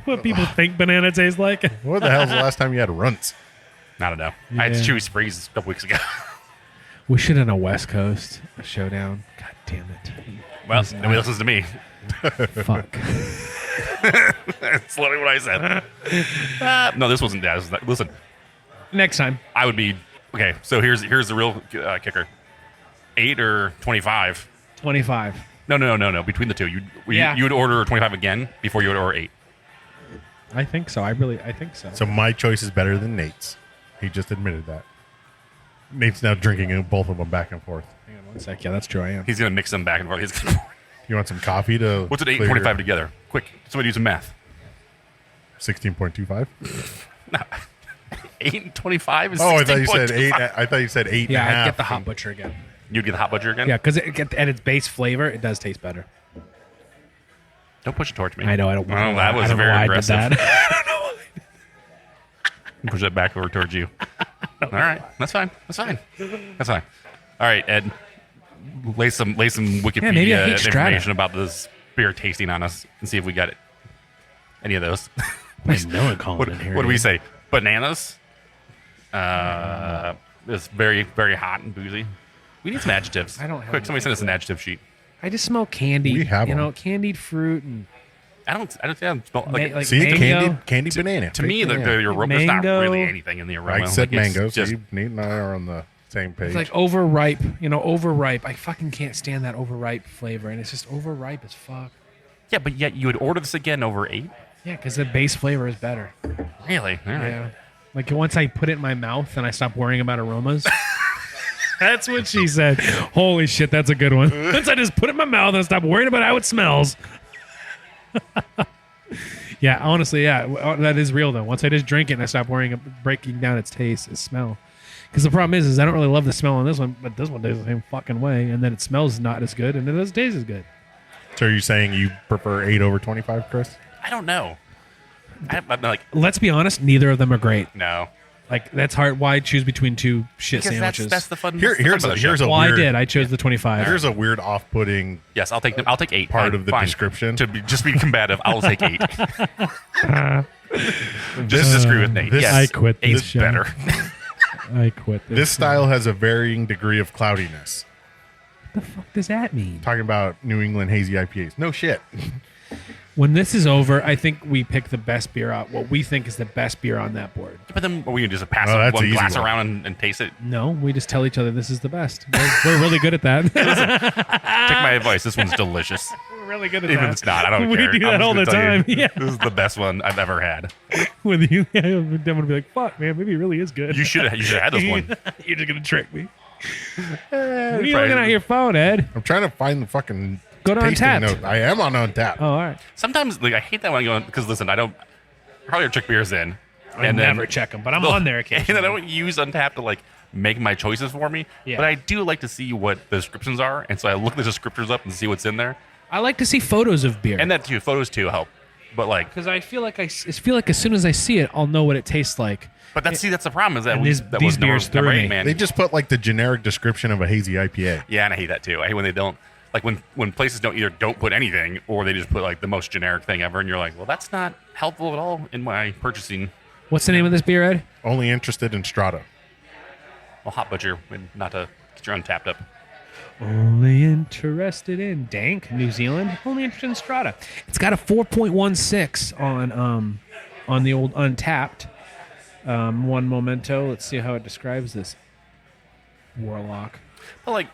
what people think banana tastes like. What the hell's the last time you had runts? I don't know. I had Yeah. Chewy Sprees a couple weeks ago. We should have a West Coast showdown. God damn it. Well, Listen, nobody listens to me. Fuck. That's literally what I said. No, this wasn't that. Listen, Next time. I would be Okay, so here's the real kicker: 8 or 25. 25. No. Between the two, you would order 25 again before you would order 8. I think so. I think so. So my choice is better than Nate's. He just admitted that. Nate's now drinking both of them back and forth. Hang on one sec. Yeah, that's true. I am. He's gonna mix them back and forth. He's gonna, You want some coffee to? what's it? 8 and clear 25 together? Quick, somebody do some math. 16.25. 8 and 25 is. Oh, I thought you said 8. 16.25. I thought you said 8 Yeah, and a half. I get the hot butcher again. You'd get the hot butcher again. Yeah, because at its base flavor, it does taste better. Don't push it towards me. I know. I don't. Well, that was I don't know very why I did aggressive. that. Push it back over towards you. All right, that's fine. All right, Ed, lay some Wikipedia maybe I hate Strata. information about this beer tasting on us and see if we got it. Any of those? There's no one calling What, in here. what do we say? Bananas. It's very, very hot and boozy. We need some adjectives. I don't have Quick, somebody send us an adjective sheet. I just smell candy. We have you know, them. candied fruit and I don't smell like. See, mango. candy banana. To me, the Banana. aroma is not Mango. really anything in the aroma. I said Like, it's mango. Just, See, Nate and I are on the same page. It's like overripe. You know, overripe. I fucking can't stand that overripe flavor, and it's just overripe as fuck. yeah, but yet you would order this again over 8? Yeah, because the base flavor is better. Really? All right. Yeah. Like once I put it in my mouth and I stop worrying about aromas. That's what she said. Holy shit, that's a good one. Once I just put it in my mouth and stop worrying about how it smells. Yeah, honestly, yeah, that is real though. Once I just drink it and I stop worrying about breaking down its taste, its smell. Because the problem is I don't really love the smell on this one, but this one tastes the same fucking way, and then it smells not as good, and it doesn't taste as good. So are you saying you prefer 8 over 25, Chris? I don't know. I'm like, Let's be honest, neither of them are great. no. Like that's hard. Why choose between two shit Because sandwiches? that's the fun. Here's that's the fun a of the here's show. a well, weird I did. I chose the 25. here's a weird off-putting. Yes, I'll take them. I'll take 8. Part of the Fine. description. To just be combative, I'll take 8. Just disagree with Nate. this- Yes, I quit this 8's show. better. I quit this. This style has a varying degree of cloudiness. What the fuck does that mean? Talking about New England hazy IPAs. No shit. When this is over, I think we pick the best beer out. What we think is the best beer on that board. But then we can just pass Oh, that's one an easy glass one. around and taste it. No, we just tell each other this is the best. We're really good at that. Take my advice. This one's delicious. We're really good at Even that. if it's not, I don't We care. do that I'm just all gonna the tell you, time. Yeah. This is the best one I've ever had. With you, then we'll be like, "Fuck, man, maybe it really is good." You should have had this one. You're just gonna trick me. What are Probably- you looking at your phone, Ed? I'm trying to find the fucking Go to tasting Untapped. note. I am on Untapped. Oh, all right. Sometimes like I hate that when I go because listen, I don't probably check beers in. I never check them, but I'm on there And occasionally. I don't use Untapped to like make my choices for me. Yeah. But I do like to see what the descriptions are, and so I look the descriptors up and see what's in there. I like to see photos of beer, And that too, photos too help. But like, because I feel like as soon as I see it, I'll know what it tastes like. that's the problem is that And we these that beers was number threw 8, me. man. They just put like the generic description of a hazy IPA. Yeah, and I hate that too. I hate when they don't like when places don't put anything or they just put like the most generic thing ever, and you're like, well, that's not helpful at all in my purchasing. What's the name of this beer, Ed? Only interested in Strata. Well, hot butcher, and not to get your Untapped up. Only interested in Dank, New Zealand. Only interested in Strata. It's got a 4.16 on the old Untapped. One memento. Let's see how it describes this. Warlock. But like,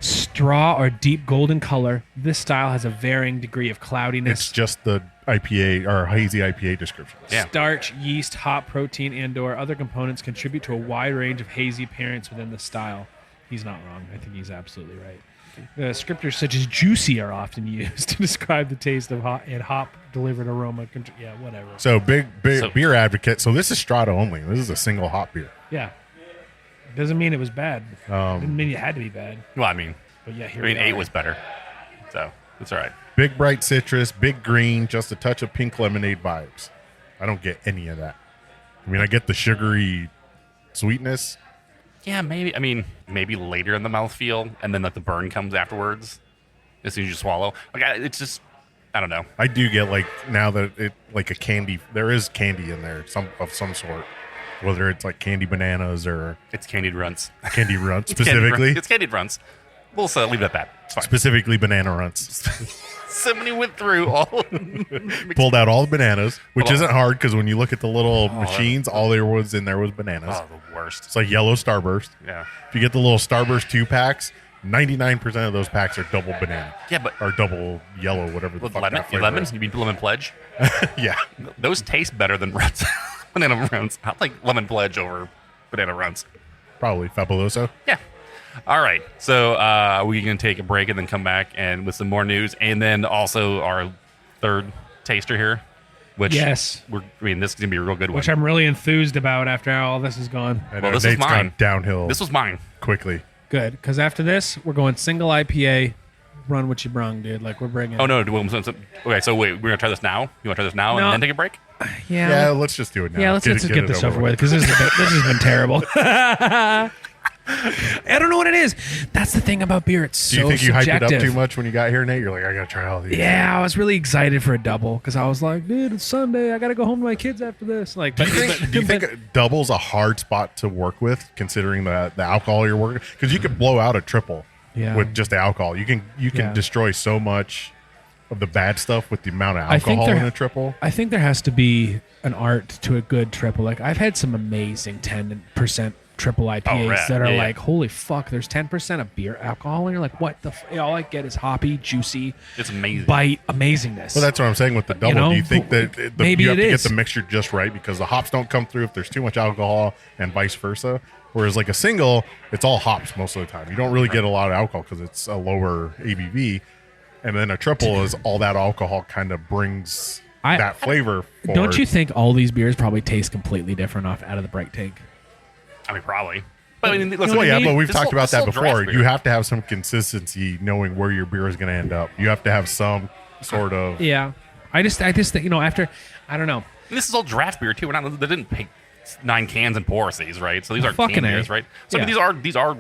Straw or deep golden color. This style has a varying degree of cloudiness. It's just the IPA or hazy IPA description. Yeah. Starch, yeast, hop, protein, and/or other components contribute to a wide range of hazy pairings within the style. He's not wrong. I think he's absolutely right. Descriptors such as juicy are often used to describe the taste of hop-delivered aroma. Yeah, whatever. So big So- beer advocate. So this is Strata only. This is a single hop beer. Yeah. Doesn't mean it was bad. Didn't mean it had to be bad. well, I mean, But yeah, here 8 was better, so it's all right. Big bright citrus, big green, just a touch of pink lemonade vibes. I don't get any of that. I mean, I get the sugary sweetness. Yeah, maybe. I mean, maybe later in the mouthfeel, and then like the burn comes afterwards as soon as you swallow. Like, it's just, I don't know. I do get like now that it like a candy. There is candy in there, some sort. Whether it's like candy bananas or It's candied runts. candy runs It's candied specifically. Runts. It's candied runts. We'll leave it at that. It's fine. Specifically banana runs. Somebody went through all. Pulled out all the bananas, which Hold on. isn't hard because when you look at the little machines, all there was in there was bananas. Oh, the worst. It's like yellow Starburst. Yeah. If you get the little Starburst 2-packs, 99% of those packs are double banana. Yeah, but Or double yellow, whatever the fuck lemon, that flavor lemons? is. You mean lemon pledge? Yeah. Those taste better than runs. Banana runs. I'll take lemon pledge over banana runs. Probably Fabuloso. Yeah. All right. So we're going to take a break and then come back and with some more news. And then also our third taster here, which Yes. this is going to be a real good one. Which I'm really enthused about after all this is gone. I know, Well, this is Nate's mine. gone downhill This was mine. quickly. Good, because after this, we're going single IPA. Run what you brung, dude. Like, we're bringing. Oh, no. Okay, so wait. We're going to try this now? You want to try this now No. and then take a break? Yeah, let's just do it now. Yeah, let's Get get it this over over with because this has been terrible. I don't know what it is. That's the thing about beer. It's Do so you think you subjective. hyped it up too much when you got here, Nate? You're like, I got to try all these. Yeah, I was really excited for a double because I was like, dude, it's Sunday. I got to go home to my kids after this. Like, Do you think double's a hard spot to work with, considering the alcohol you're working? Because you could blow out a triple Yeah. with just the alcohol. You can Yeah. destroy so much of the bad stuff with the amount of I think alcohol there- in a triple. I think there has to be an art to a good triple. Like, I've had some amazing 10% triple IPAs rad. that are Yeah, yeah. like, holy fuck, there's 10% of beer alcohol, and you're like, what the? All I get is hoppy, juicy, It's amazing. bite, amazingness. Well, that's what I'm saying with the double. know, Do you think that maybe you have it to is. get the mixture just right because the hops don't come through if there's too much alcohol and vice versa? Whereas like a single, it's all hops most of the time. You don't really get a lot of alcohol because it's a lower ABV. And then a triple is all that alcohol kind of brings that flavor forward. Don't you think all these beers probably taste completely different out of the break tank? I mean, probably. But I mean, listen, Well, yeah, but we've this talked whole- about this that whole draft before. beer- You have to have some consistency knowing where your beer is going to end up. You have to have some sort of... Yeah. I just think, after, I don't know. And this is all draft beer too. They didn't pick 9 cans and pour us these, right? So these aren't Fucking can A. beers, right? So Yeah. these are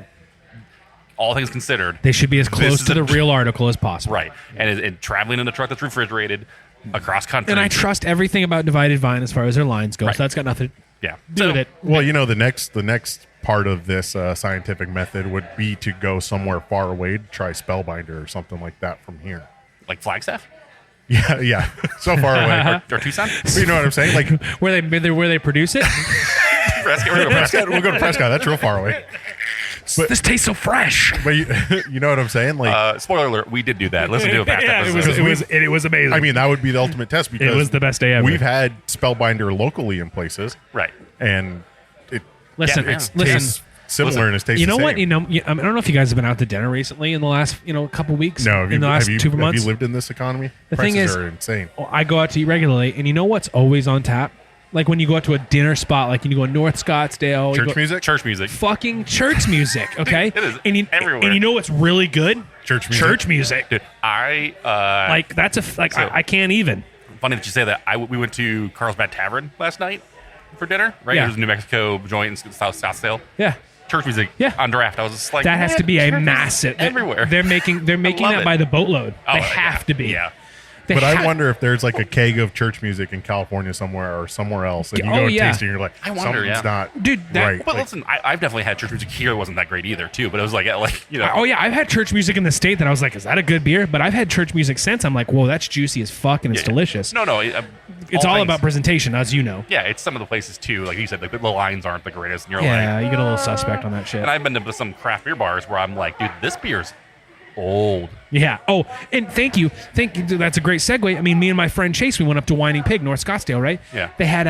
all things considered, They should be as This close is to the a- real article as possible. right? And traveling in a truck that's refrigerated across country. And I trust everything about Divided Vine as far as their lines go. Right. So that's got nothing yeah. to do with it. Well, the next part of this scientific method would be to go somewhere far away to try Spellbinder or something like that from here. Like Flagstaff Yeah. So far away. or Tucson. You know what I'm saying? Like, Where they produce it. Prescott, we're gonna Prescott. we'll go to Prescott. That's real far away. But- This tastes so fresh. But you know what I'm saying? Like, Spoiler alert: we did do that. Listen to a past Yeah, episode. it was amazing. I mean, that would be the ultimate test because it was the best day ever. we've had Spellbinder locally in places, Right. and it Listen, Yeah, tastes listen. similar and it tastes You know the what? same. I don't know if you guys have been out to dinner recently in the last couple weeks. No, in the last have 2 you months. lived in this economy? The Prices thing is- are insane. I go out to eat regularly, and you know what's always on tap? Like when you go out to a dinner spot, like you go to North Scottsdale, you Church go- music? Church music. fucking church music. Okay, It is and everywhere. And you know what's really good? Church music? Church music. Dude, I Like that's So- I can't even. funny that you say that. We went to Carlsbad Tavern last night for dinner. Right, Yeah. it was a New Mexico joint in Scottsdale. Yeah. Church music. Yeah. On draft, I was just like, That has man, to be a church is massive everywhere. They're making love that it. by the boatload. Oh, They have to be. Yeah. They But I ha- wonder if there's like a keg of church music in California somewhere or somewhere else, and you Oh, go yeah. tasting, you're like, I wonder, something's yeah. not Dude, that- right. But Like, listen, I've definitely had church music here. It wasn't that great either, too. But it was like Oh yeah, I've had church music in the state that I was like, is that a good beer? But I've had church music since. I'm like, whoa, that's juicy as fuck and it's Yeah. delicious. No. It's all things- about presentation, as you know. Yeah, it's some of the places too. Like you said, like the lines aren't the greatest, and you're Yeah, like. you get a little suspect on that shit. And I've been to some craft beer bars where I'm like, dude, this beer's old. Yeah. Oh, and thank you. That's a great segue. I mean, me and my friend Chase, we went up to Whining Pig, North Scottsdale, right? Yeah. They had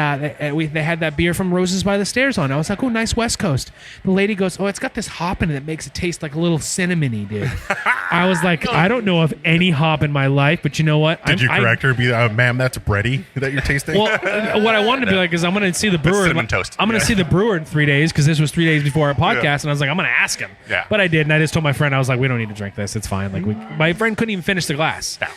they had that beer from Roses by the Stairs on. I was like, oh, nice West Coast. The lady goes, oh, it's got this hop in it that makes it taste like a little cinnamony, dude. I was like, I don't know of any hop in my life, but you know what? did you correct her? Be ma'am, that's bready that you're tasting. Well, what I wanted to be like is I'm going to see the brewer. cinnamon toast. I'm going to Yeah. see the brewer in 3 days because this was 3 days before our podcast, and I was like, I'm going to ask him. Yeah. But I did, and I just told my friend, I was like, we don't need to drink this. It's fine. Like my friend couldn't even finish the glass. No.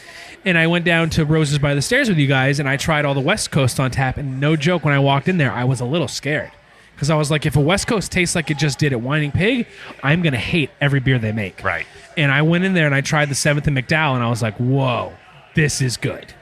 And I went down to Roses by the Stairs with you guys, and I tried all the West Coast on tap. And no joke, when I walked in there, I was a little scared because I was like, if a West Coast tastes like it just did at Whining Pig, I'm going to hate every beer they make. Right. And I went in there and I tried the 7th and McDowell, and I was like, whoa, this is good.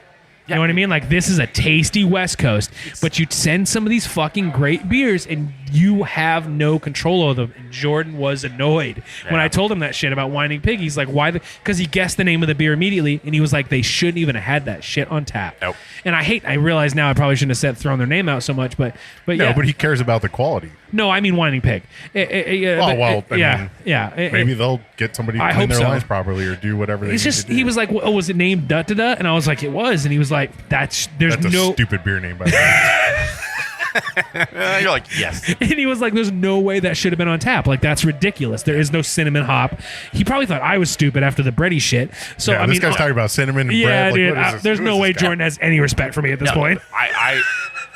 You know what I mean? Like, this is a tasty West Coast, but you send some of these fucking great beers and you have no control over them. And Jordan was annoyed when I told him that shit about Whining Pig. He's like, why? Because he guessed the name of the beer immediately, and he was like, they shouldn't even have had that shit on tap. Nope. And I realize now I probably shouldn't have thrown their name out so much, but No, yeah. but he cares about the quality. No, I mean Whining Pig. I mean, yeah. Maybe they'll get somebody to I clean hope their so. lines properly or do whatever they It's need just to do. he was like, oh, was it named da da da? And I was like, it was, and he was like, there's That's no. a stupid beer name, by the way. You're like, yes. And he was like, there's no way that should have been on tap. Like, that's ridiculous. There is no cinnamon hop. He probably thought I was stupid after the bready shit. So, Yeah, I this mean, guy's talking about cinnamon and yeah, bread. Like, dude, what is this? there's Who no is way this guy? Jordan has any respect for me at this point. I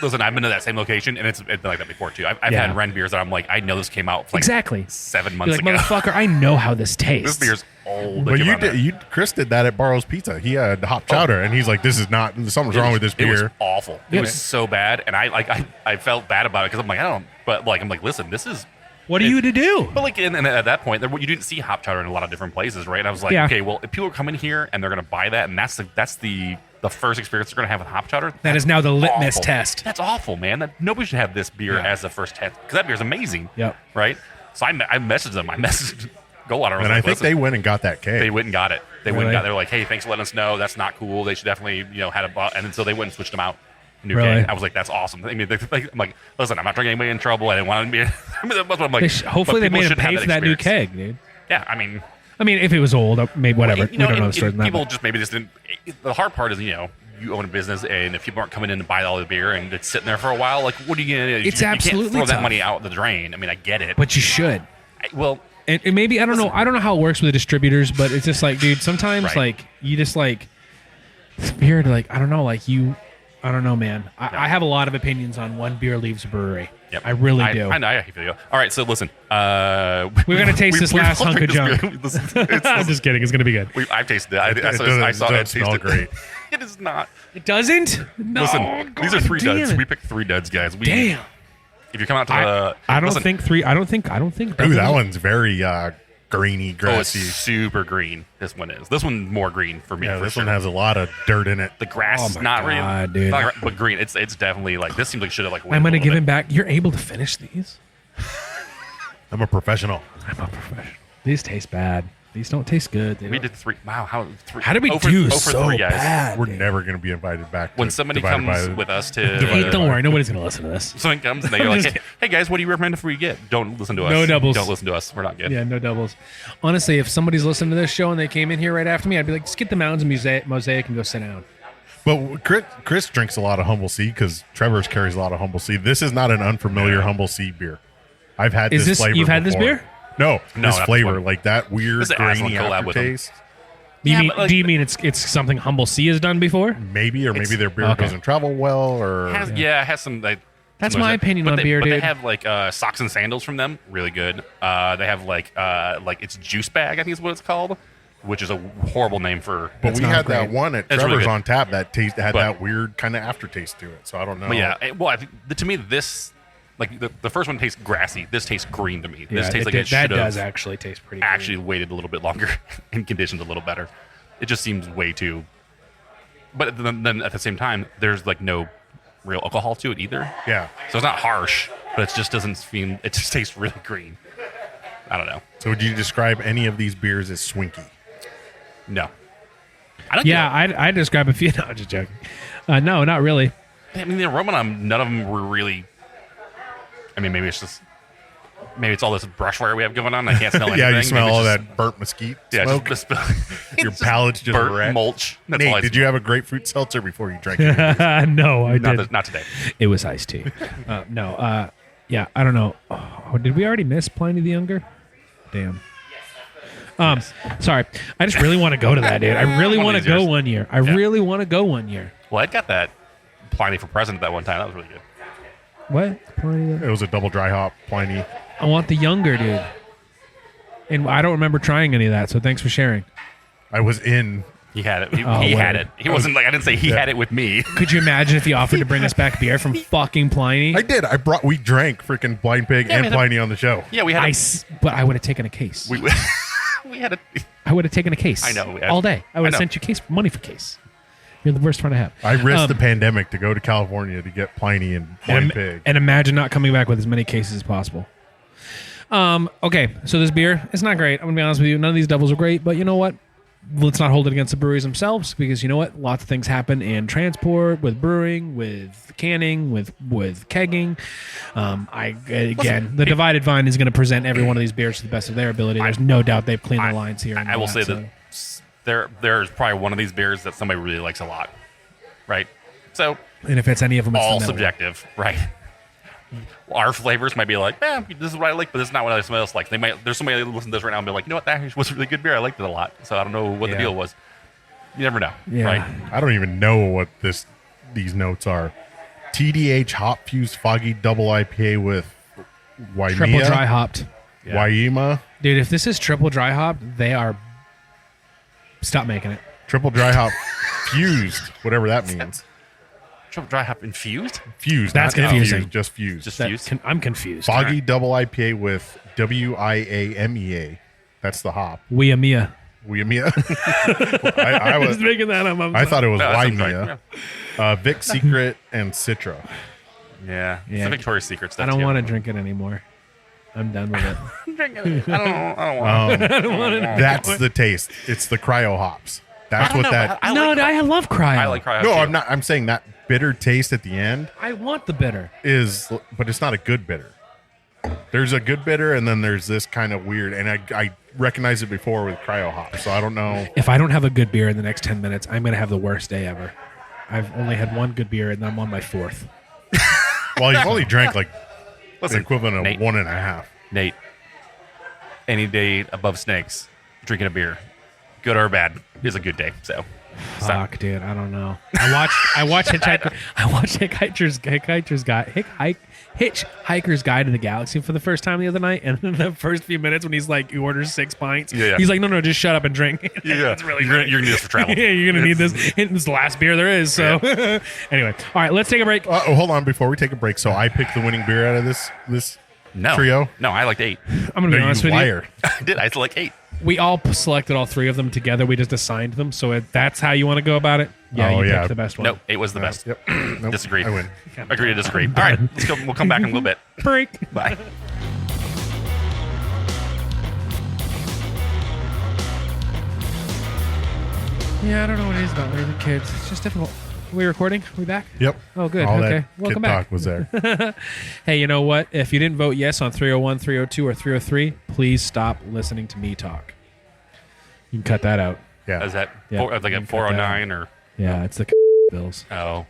listen. I've been to that same location, and it's been like that before too. I've Yeah. had Ren beers that I'm like, I know this came out like Exactly. 7 You're months like, ago. motherfucker, I know how this tastes. This beer's old. But Like, Chris did that at Barrow's Pizza. He had hop chowder, and he's like, "This is not. Something's wrong with this It was beer." awful. Yeah. It was so bad, and I felt bad about it because I'm like, I don't. But like, I'm like, listen, this is. What are you to do? But like, and at that point, you didn't see hop chowder in a lot of different places, right? And I was like, Yeah. okay, well, if people are coming here and they're gonna buy that, and that's the first experience they're gonna have with hop chowder. That is now the litmus awful. test. That's awful, man. Nobody should have this beer as the first test because that beer's amazing. Yep. Right. So I messaged them. I messaged Goldwater. And I think they went and got that cake. they went and got it. They went and Really? got. They're like, hey, thanks for letting us know. That's not cool. They should definitely had a and then so they went and switched them out. New Really? keg. I was like, that's awesome. I mean, I'm like, listen, I'm not trying to get anybody in trouble. I didn't want to be. That's what I'm like. Hopefully, they but people made him should have pay for that new experience. keg, dude. Yeah, I mean, If it was old, maybe whatever. you know, we don't know the and story. people just maybe just didn't. The hard part is, you own a business, and if people aren't coming in to buy all the beer and it's sitting there for a while, like, what are you gonna do? It's you absolutely can't throw that tough. money out the drain. I mean, I get it, But you should. well, And maybe I don't know. I don't know how it works with the distributors, but it's just like, dude. Sometimes Right. like you just like it's weird. Like I don't know. Like you, I don't know, man. I have a lot of opinions on when beer leaves a brewery. Yep. I really do. I know. I feel you. All right, so listen. We're gonna taste this last hunk of junk. I'm just kidding. It's gonna be good. I've tasted it. I doesn't saw it. smell tasted great. It is not. It doesn't. No. Listen, these are three damn duds. it. We picked 3 duds, guys. Damn. If you come out to the, I don't listen, think three. I don't think. Ooh, that one's very grainy, Oh, it's grassy. super green. This one is. This one's more green for me. Yeah, for this sure. one has a lot of dirt in it. The grass Oh is my not God, really, dude. not, but green. It's definitely like this. Seems like should have like. I'm gonna give him back. You're able to finish these. I'm a professional. I'm a professional. These taste bad. These don't taste good. We did 3. Wow, how 3? How did we 0 for- do 0 for so 3, guys. bad? We're dude? never going to be invited back. When to somebody Divided comes by- with us to, Hey, don't worry. Nobody's gonna listen to this. someone comes and they're like, hey guys, what do you recommend if we get? Don't listen to us. No doubles. Don't listen to us. We're not good. Yeah, no doubles. Honestly, if somebody's listening to this show and they came in here right after me, I'd be like, just get the Mountains and Mosaic and go sit down. But Chris drinks a lot of Humble Sea because Trevor's carries a lot of Humble Sea. This is not an unfamiliar Humble Sea beer. I've had Is this this- flavor you've had this before. beer? No, No, this not flavor, this one. like that weird This is an excellent grainy collab with them. aftertaste. Yeah, but, like- Do you mean it's something Humble Sea has done before? Maybe, or maybe their beer okay. doesn't travel well, or It has some like. That's some my of that. opinion But on they, beer, but They dude. have like socks and sandals from them, really good. They have like it's juice bag, I think is what it's called, which is a horrible name for. But we not had that great. one at It's really Trevor's good. on tap that had But- that weird kind of aftertaste to it. So I don't know. But yeah, well, I think, to me this like the first one tastes grassy. This tastes green to me. This tastes like it that should does have actually taste pretty. actually waited a little bit longer and conditioned a little better. It just seems way too. But then at the same time, there's like no real alcohol to it either. Yeah. So it's not harsh, but it just doesn't seem. It just tastes really green. I don't know. So would you describe any of these beers as swinky? No. I don't. Yeah, I describe a few. No, I'm just joking. No, not really. I mean, the aroma on 'em, none of them were really. I mean, maybe it's all this brush wire we have going on. I can't smell anything. Yeah, you smell Maybe all it's just- that burnt mesquite Yeah, smoke. just Your palate's just burnt red. mulch. That's all I Nate, did smell. you have a grapefruit seltzer before you drank it? No, I Not, did. not today. It was iced tea. No. Yeah, I don't know. Oh, did we already miss Pliny the Younger? Damn. Sorry. I just really want to go to that, dude. I really One want of to these go years. 1 year. I really want to go 1 year. Well, I got that Pliny for president that one time. That was really good. What? Pliny the- It was a double dry hop Pliny. I want the younger, dude. And I don't remember trying any of that, so thanks for sharing. I was in. He had it. He Oh, had word. it. He wasn't like I didn't say he had it with me. Could you imagine if he offered to bring us back beer from fucking Pliny? I did. We drank freaking Blind Pig Yeah, and we had Pliny on the show. Yeah, we had. But I would have taken a case. We had a. I would have taken a case. I know. All day. I would I have know. sent you money for case. You're the worst friend I have. I risked the pandemic to go to California to get Pliny and Blind Pig. And imagine not coming back with as many cases as possible. Okay, so this beer, it's not great. I'm going to be honest with you. None of these doubles are great, but you know what? Let's not hold it against the breweries themselves because you know what? Lots of things happen in transport, with brewing, with canning, with kegging. The Divided Vine is going to present every one of these beers to the best of their ability. There's no doubt they've cleaned the lines here. I will say that there's probably one of these beers that somebody really likes a lot, right? So, and if it's any of them, it's all the middle. subjective, right? Our flavors might be like, this is what I like, but this is not what somebody else likes. There's somebody that listen to this right now and be like, you know what, that was a really good beer. I liked it a lot. So I don't know what the deal was. You never know, right? I don't even know what these notes are. TDH hop fused foggy double IPA with Waimea. Triple dry hopped. Yeah. Waimea. Dude, if this is triple dry hopped, they are. Stop making it. Triple dry hop fused, whatever that means. Triple dry hop infused? Fused. That's not confusing. infused, just fused. Just fused? I'm confused. Foggy double IPA with WIAMEA. That's the hop. Waimea. Waimea. I was just making that up. I thought it was No, that sounds Waimea. right. Vic Secret and Citra. Yeah. It's the Victoria's Secret stuff. I don't too. want to drink it anymore. I'm done with it. I don't want That's the taste. It's the cryo hops. That's what that. I love cryo. I like cryo. No, too. I'm not. I'm saying that bitter taste at the end I want the bitter. is, but it's not a good bitter. There's a good bitter, and then there's this kind of weird, and I recognized it before with cryo hops, so I don't know. If I don't have a good beer in the next 10 minutes, I'm going to have the worst day ever. I've only had one good beer, and I'm on my fourth. Well, you've only drank like Listen, the equivalent of Nate. 1.5. Nate, any day above snakes, drinking a beer, good or bad, is a good day. So, Fuck, dude, I don't know. I watched Hitchhiker's Guide to the Galaxy for the first time the other night, and in the first few minutes when he's like, he orders 6 pints, he's like, no, just shut up and drink. It's really you're gonna need this for travel. yeah, you're gonna need this. It's the last beer there is. So, anyway, all right, let's take a break. Hold on, before we take a break. So I picked the winning beer out of this No trio. No, I liked 8. I'm gonna be honest with liar. I did. I like 8. We all selected all 3 of them together. We just assigned them. So if that's how you want to go about it, you picked the best one. Nope, 8 was the best. Yep. Nope. Disagree. I win. Agree to disagree. All right, let's go. We'll come back in a little bit. Break. Bye. Yeah, I don't know what it is about raising kids. It's just difficult. Are we recording? Are we back? Yep. Oh, good. All Okay. that Welcome kid back. talk was there. Hey, you know what? If you didn't vote yes on 301, 302, or 303, please stop listening to me talk. You can cut that out. Yeah. Is that Yeah, like you a can cut 409 or? Yeah, it's the bills. Oh,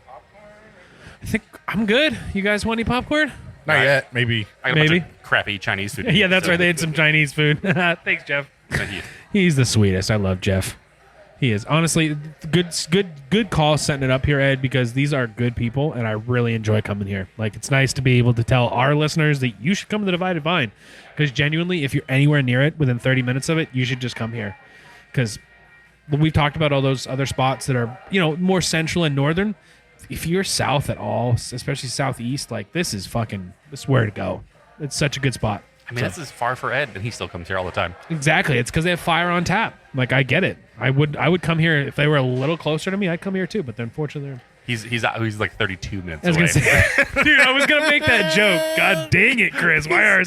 I think I'm good. You guys want any popcorn? Not yet. Maybe. I got a bunch Maybe. of crappy Chinese food. Yeah, that's right. They had some Chinese food. Thanks, Jeff. He's the sweetest. I love Jeff. He is honestly good call setting it up here, Ed, because these are good people, and I really enjoy coming here. Like, it's nice to be able to tell our listeners that you should come to the Divided Vine, because genuinely, if you're anywhere near it within 30 minutes of it, you should just come here. Because we've talked about all those other spots that are more central and northern. If you're south at all, especially southeast, like this is where to go. It's such a good spot. I mean, this is far for Ed, and he still comes here all the time. Exactly. It's because they have fire on tap. Like, I get it. I would come here if they were a little closer to me. I'd come here too. But unfortunately, He's like 32 minutes I was away. gonna say, dude, I was gonna make that joke. God dang it, Chris! Why are our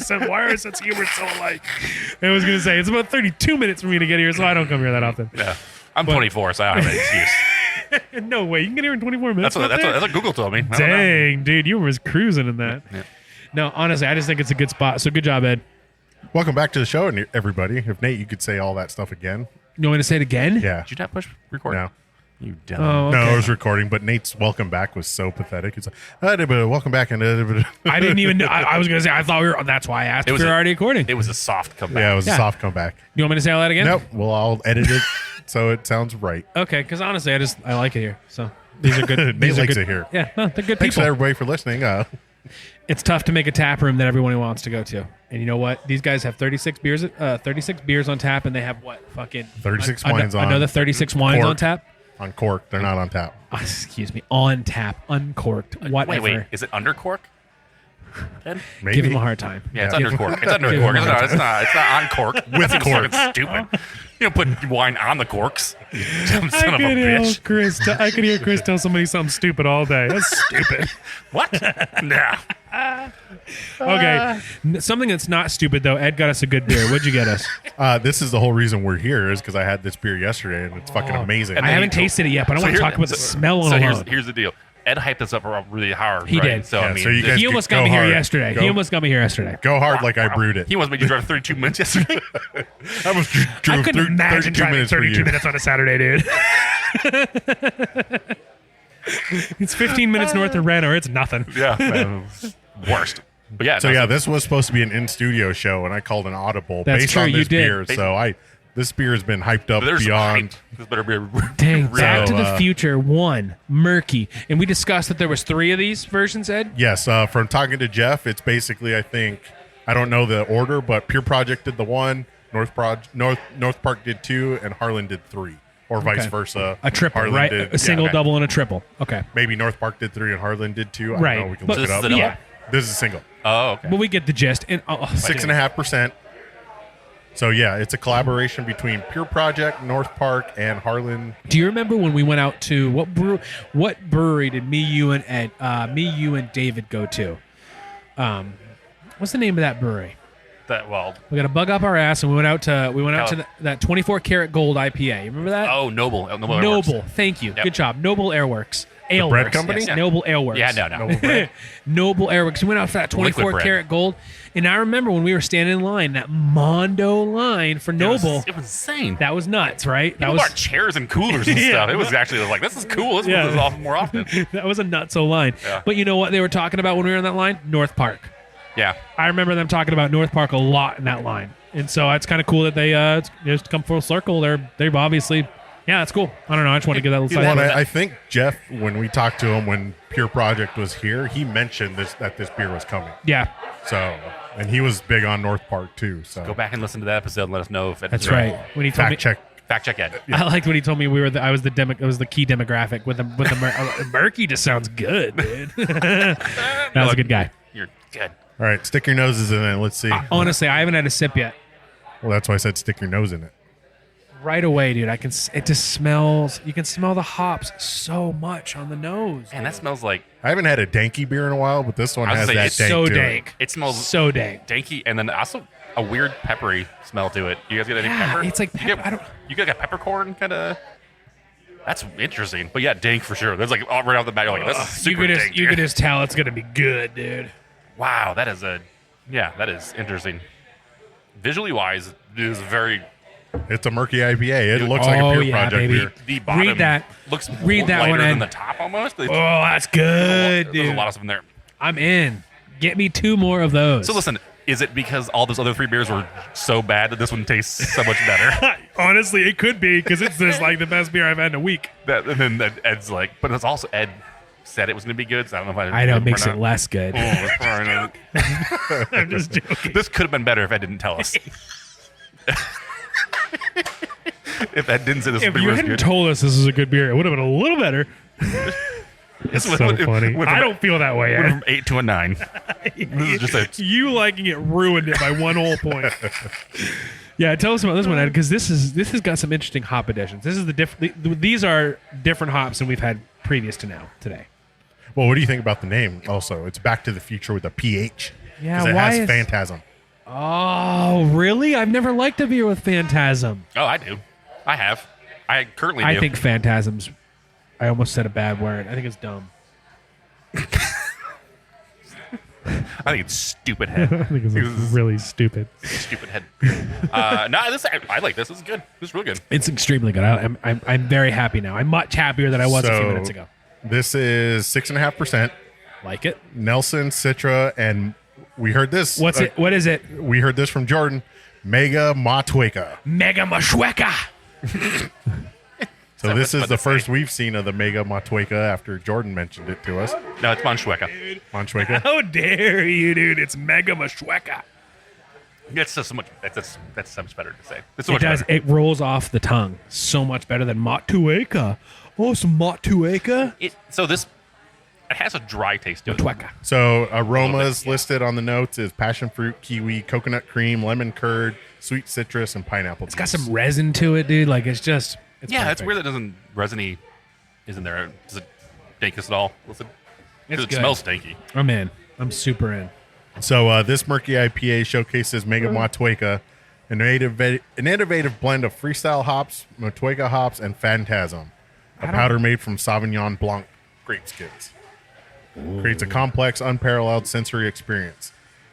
sense of humor so alike? I was gonna say it's about 32 minutes for me to get here, so I don't come here that often. Yeah. I'm 24, so I don't have an excuse. No way, you can get here in 24 minutes. That's what Google told me. I don't know. Dang, dude, you were cruising in that. Yeah. No, honestly, I just think it's a good spot. So good job, Ed. Welcome back to the show, everybody. If Nate, you could say all that stuff again. You want me to say it again? Yeah. Did you not push record? No. You dumb. Oh, okay. No, I was recording, but Nate's welcome back was so pathetic. It's like, welcome back. And I didn't even know. I was going to say, I thought we were, that's why I asked if we were already recording. It was a soft comeback. yeah, it was Yeah. a soft comeback. You want me to say all that again? Nope. Well, I'll edit it so it sounds right. Okay, because honestly, I like it here. So these are good. Nate these are likes good. it here. Yeah, no, they're good Thanks people. to everybody for listening. It's tough to make a tap room that everyone wants to go to. And you know what? These guys have 36 beers on tap, and they have what? Fucking 36 wines on. Another 36 wines cork. on tap. On cork. They're not on tap. Excuse me, on tap, uncorked, whatever. Wait. Is it under cork? Maybe. Give him a hard time. Yeah, it's Yeah. under cork. It's under Give cork. him a hard It's not on cork. With cork. It's stupid. You don't put wine on the corks. You dumb son of a bitch. I could hear Chris tell somebody something stupid all day. That's stupid. What? Nah. Okay, something that's not stupid though. Ed got us a good beer. What'd you get us? This is the whole reason we're here is because I had this beer yesterday and it's fucking amazing. And I haven't tasted it yet, but I want to talk about the smell alone. Here's the deal. Ed hyped this up really hard. He right? did. So, Yeah, I mean, so you guys He almost got me here yesterday. Go hard like I brewed it. He almost made you drive 32 minutes yesterday. I almost drove I couldn't imagine 32 driving minutes for 32 you. minutes on a Saturday, dude. It's 15 minutes north of Ren, or it's nothing. Yeah. Worst. But yeah. So yeah, this was supposed to be an in-studio show, and I called an audible That's based true, on you this did. beer. So this beer has been hyped up there's beyond. This better be a Dang, real- Back to the So, Future 1, Murky. And we discussed that there was 3 of these versions, Ed? Yes, from talking to Jeff, it's basically I don't know the order, but Pure Project did the 1, North Park did 2, and Harlan did 3, or vice Okay. versa. A triple, Harlan right? did- A single, yeah, double, and a triple. Okay. Maybe North Park did 3 and Harlan did 2. I Right. don't know. We can But look it this up. is a Yeah. This is a single. Oh, okay. But we get the gist. And 6.5%. So yeah, it's a collaboration between Pure Project, North Park, and Harlan. Do you remember when we went out to what brewery did you and David go to? What's the name of that brewery? We got to bug up our ass, and we went out to that 24 karat gold IPA. You remember that? Oh, Noble. Noble. Noble. Thank you. Yep. Good job. Noble Airworks. Ale bread Works, company? yes. Yeah. Noble Airworks. Yeah, no. Noble Bread. Noble Airworks. We went out for that 24 bread. karat gold, and I remember when we were standing in line, that Mondo line for Noble. It was insane. That was nuts, right? People brought chairs and coolers and Yeah. stuff. It was actually like, this is cool. Let's Yeah. do this off more often. That was a nutso line. Yeah. But you know what they were talking about when we were in that line? North Park. Yeah. I remember them talking about North Park a lot in that line, and so it's kind of cool that they just come full circle. They've obviously, yeah, that's cool. I don't know. I just want to give that a little Well, side. and I think Jeff, when we talked to him when Pure Project was here, he mentioned that this beer was coming. Yeah, So, and he was big on North Park too. So Go back and listen to that episode and let us know if that's right. When he told me, fact check. Fact check Ed. I liked when he told me I was the key demographic with the murky. Just sounds good, dude. That was a good guy. You're good. All right, stick your noses in it. Let's see. Honestly, I haven't had a sip yet. Well, that's why I said stick your nose in it. Right away, dude. It just smells. You can smell the hops so much on the nose. Man, that smells like, I haven't had a danky beer in a while, but this one I was has gonna that say, dank So to dank. it smells So dank. danky and then also a weird peppery smell to it. You guys get any Yeah, pepper? it's like You pepper. I don't. You get like a peppercorn kind of. That's interesting. But yeah, dank for sure. There's like right off the bat, you're like, this is super dank. You could just tell it's gonna be good, dude. Wow, that is interesting. Visually wise, it is very. It's a murky IPA. It looks like a Pure Project baby. beer. The bottom Read that. looks Read that lighter one, than Ed. the top almost. Oh, that's good, There's a dude. lot of stuff in there. I'm in. Get me 2 more of those. So listen, is it because all those other 3 beers were so bad that this one tastes so much better? Honestly, it could be because it's just like the best beer I've had in a week. And then Ed's like, but it's also Ed said it was going to be good, so I don't know if I know it makes or it not. less good. Oh, that's fine. I'm just joking. This could have been better if Ed didn't tell us. If Ed didn't say this If beer you was hadn't good. told us this is a good beer, it would have been a little better. It's This so went- funny. went I from- don't feel that way, went Ed. from 8 to a 9. This is just a You liking it ruined it by 1 whole point. Yeah, tell us about this one, Ed, because this has got some interesting hop additions. This is these are different hops than we've had previous to now today. Well, what do you think about the name? Also, it's Back to the Future with a PH. Yeah, 'Cause it why has is- Phantasm. Oh, really? I've never liked a beer with Phantasm. Oh, I do. I have. I currently do. I think Phantasm's. I almost said a bad word. I think it's dumb. I think it's stupid head. I think it's really stupid. Stupid head. No, I like this. This is good. This is real good. It's extremely good. I'm very happy now. I'm much happier than I was a few So, minutes ago. This is 6.5%. Like it. Nelson, Citra, and we heard this. What's it? What is it? We heard this from Jordan. Mega Matweka. Mega Mashweka. So this is the first we've seen of the Mega Matweka after Jordan mentioned it to us. No, it's Manchweka. Manchweka. How dare you, dude? It's Mega Mashweka. That's just so much. That's so much better to say. It's so It much does. better. It rolls off the tongue so much better than Matueka. Oh, some Matueka. So this, it has a dry taste to it. Matueka. So aromas listed on the notes is passion fruit, kiwi, coconut cream, lemon curd, sweet citrus, and pineapple. It's got some resin to it, dude. Like, it's just... It's yeah, perfect. it's weird that doesn't resiny isn't there. Does it stink us at all? Listen, It's it good. smells stinky. I'm in. I'm super in. So this murky IPA showcases Mega Motueka, an innovative blend of freestyle hops, Motueka hops, and Phantasm, a powder made from Sauvignon Blanc grape skins. Creates a complex, unparalleled sensory experience.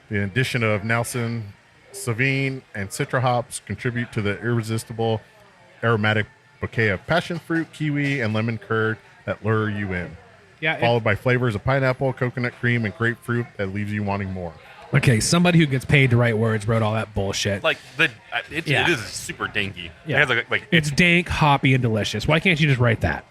The addition of Nelson, Sauvignon, and Citra hops contribute to the irresistible aromatic bouquet of passion fruit, kiwi, and lemon curd that lure you in. Yeah. Followed by flavors of pineapple, coconut cream, and grapefruit that leaves you wanting more. Okay, somebody who gets paid to write words wrote all that bullshit. Like it Yeah. is super danky. Yeah. It has like It's dank, hoppy, and delicious. Why can't you just write that?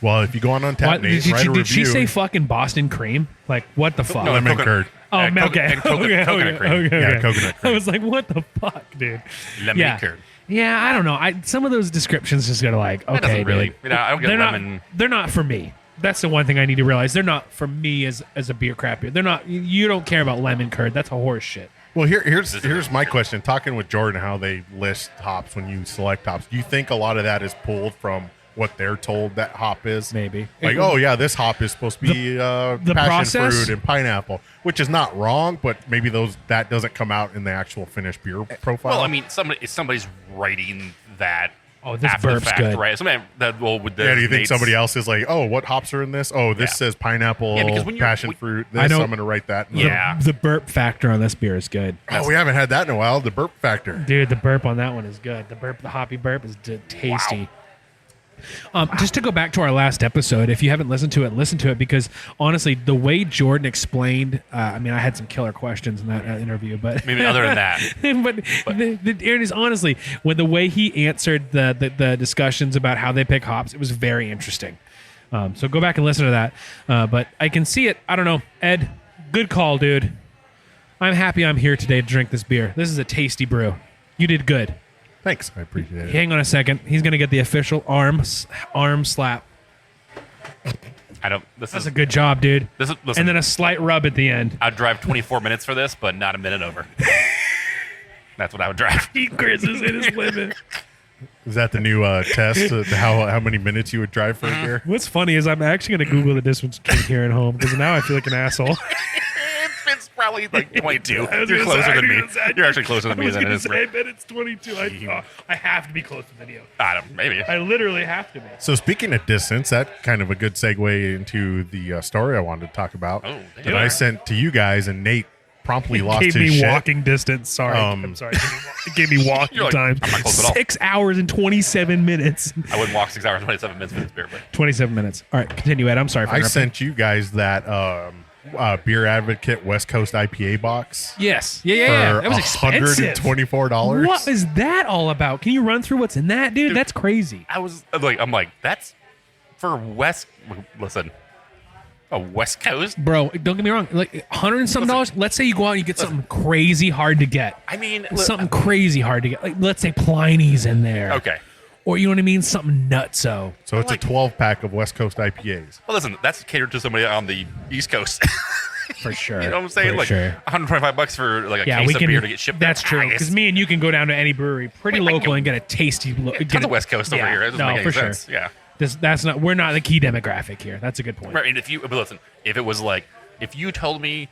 Well, if you go on What, Untapped, did write a review. she say fucking Boston cream? Like, what the fuck? No, lemon coconut- curd. Oh, and okay. and coconut cream. Okay. Yeah, coconut I cream. was like, what the fuck, dude? Lemon yeah. curd. Yeah, I don't know. Some of those descriptions just gotta like, okay, doesn't really- dude. you know, I don't get they're lemon. Not, they're not for me. That's the one thing I need to realize. They're not for me as a beer craft beer. They're not. You don't care about lemon curd. That's a horse shit. Well, here's my question. Talking with Jordan, how they list hops when you select hops. Do you think a lot of that is pulled from what they're told that hop is? Maybe. Like, oh yeah, this hop is supposed to be passion process? fruit and pineapple, which is not wrong, but maybe that doesn't come out in the actual finished beer profile. Well, I mean, somebody's writing that. Oh, this after the burp's fact, good. right? Somebody that with the yeah, do you think mates- somebody else is like, oh, what hops are in this? Oh, this Yeah. says pineapple, Yeah, because when you're- passion when- fruit. I This, know- I'm going to write that. Yeah. The burp factor on this beer is good. Oh, we haven't had that in a while. The burp factor. Dude, the burp on that one is good. The hoppy burp is tasty. Just to go back to our last episode, if you haven't listened to it, listen to it, because honestly, the way Jordan explained, I mean, I had some killer questions in that interview, but Maybe other than that. but Aaron is honestly, when the way he answered the discussions about how they pick hops, it was very interesting. So go back and listen to that. But I can see it. I don't know, Ed. Good call, dude. I'm happy I'm here today to drink this beer. This is a tasty brew. You did good. Thanks. I appreciate it. Hang on a second. He's going to get the official arm slap. I don't. This That's is a good job, dude. This is listen. And then a slight rub at the end. I'd drive 24 minutes for this, but not a minute over. That's what I would drive. Chris is in his limit. Is that the new test? How many minutes you would drive for a beer? What's funny is I'm actually going to Google the distance between here and home, because now I feel like an asshole. It's probably like 22. I was You're gonna closer say- than me. I was gonna say- You're actually closer than I me was than it gonna is. say, I bet it's 22. I have to be close to video. I don't. Maybe. I literally have to be. So speaking of distance, that kind of a good segue into the story I wanted to talk about. Oh, that damn. I sent to you guys, and Nate promptly lost Gave his me shit. walking distance. Sorry. I'm sorry. It gave me walking You're like, time. I'm not close at all. 6 hours and 27 minutes. I wouldn't walk 6 hours and 27 minutes for this beer, but 27 minutes. All right, continue, Ed. I'm sorry for I interrupting. sent you guys that Beer Advocate West Coast IPA box Yes. Yeah. for That was expensive. $124. What is that all about? Can you run through what's in that, dude? That's crazy. I was like, that's for West. Listen, a West Coast. Bro, don't get me wrong. Like $100 and some dollars. Let's say you go out and you get something crazy hard to get. I mean, Something crazy hard to get. Like, let's say Pliny's in there. Okay. Or you know what I mean? Something nutso. So it's a 12-pack of West Coast IPAs. Well, listen, that's catered to somebody on the East Coast. For sure. You know what I'm saying? For Like sure. $125 for like a Yeah, case we of can. beer to get shipped. That's there. true. I guess- Because me and you can go down to any brewery pretty Wait, I local can- and get a tasty. tons of West Coast over here. It doesn't no, make any for sense. sure. Yeah. That's not. We're not the key demographic here. That's a good point. Right. And but listen, if it was like, if you told me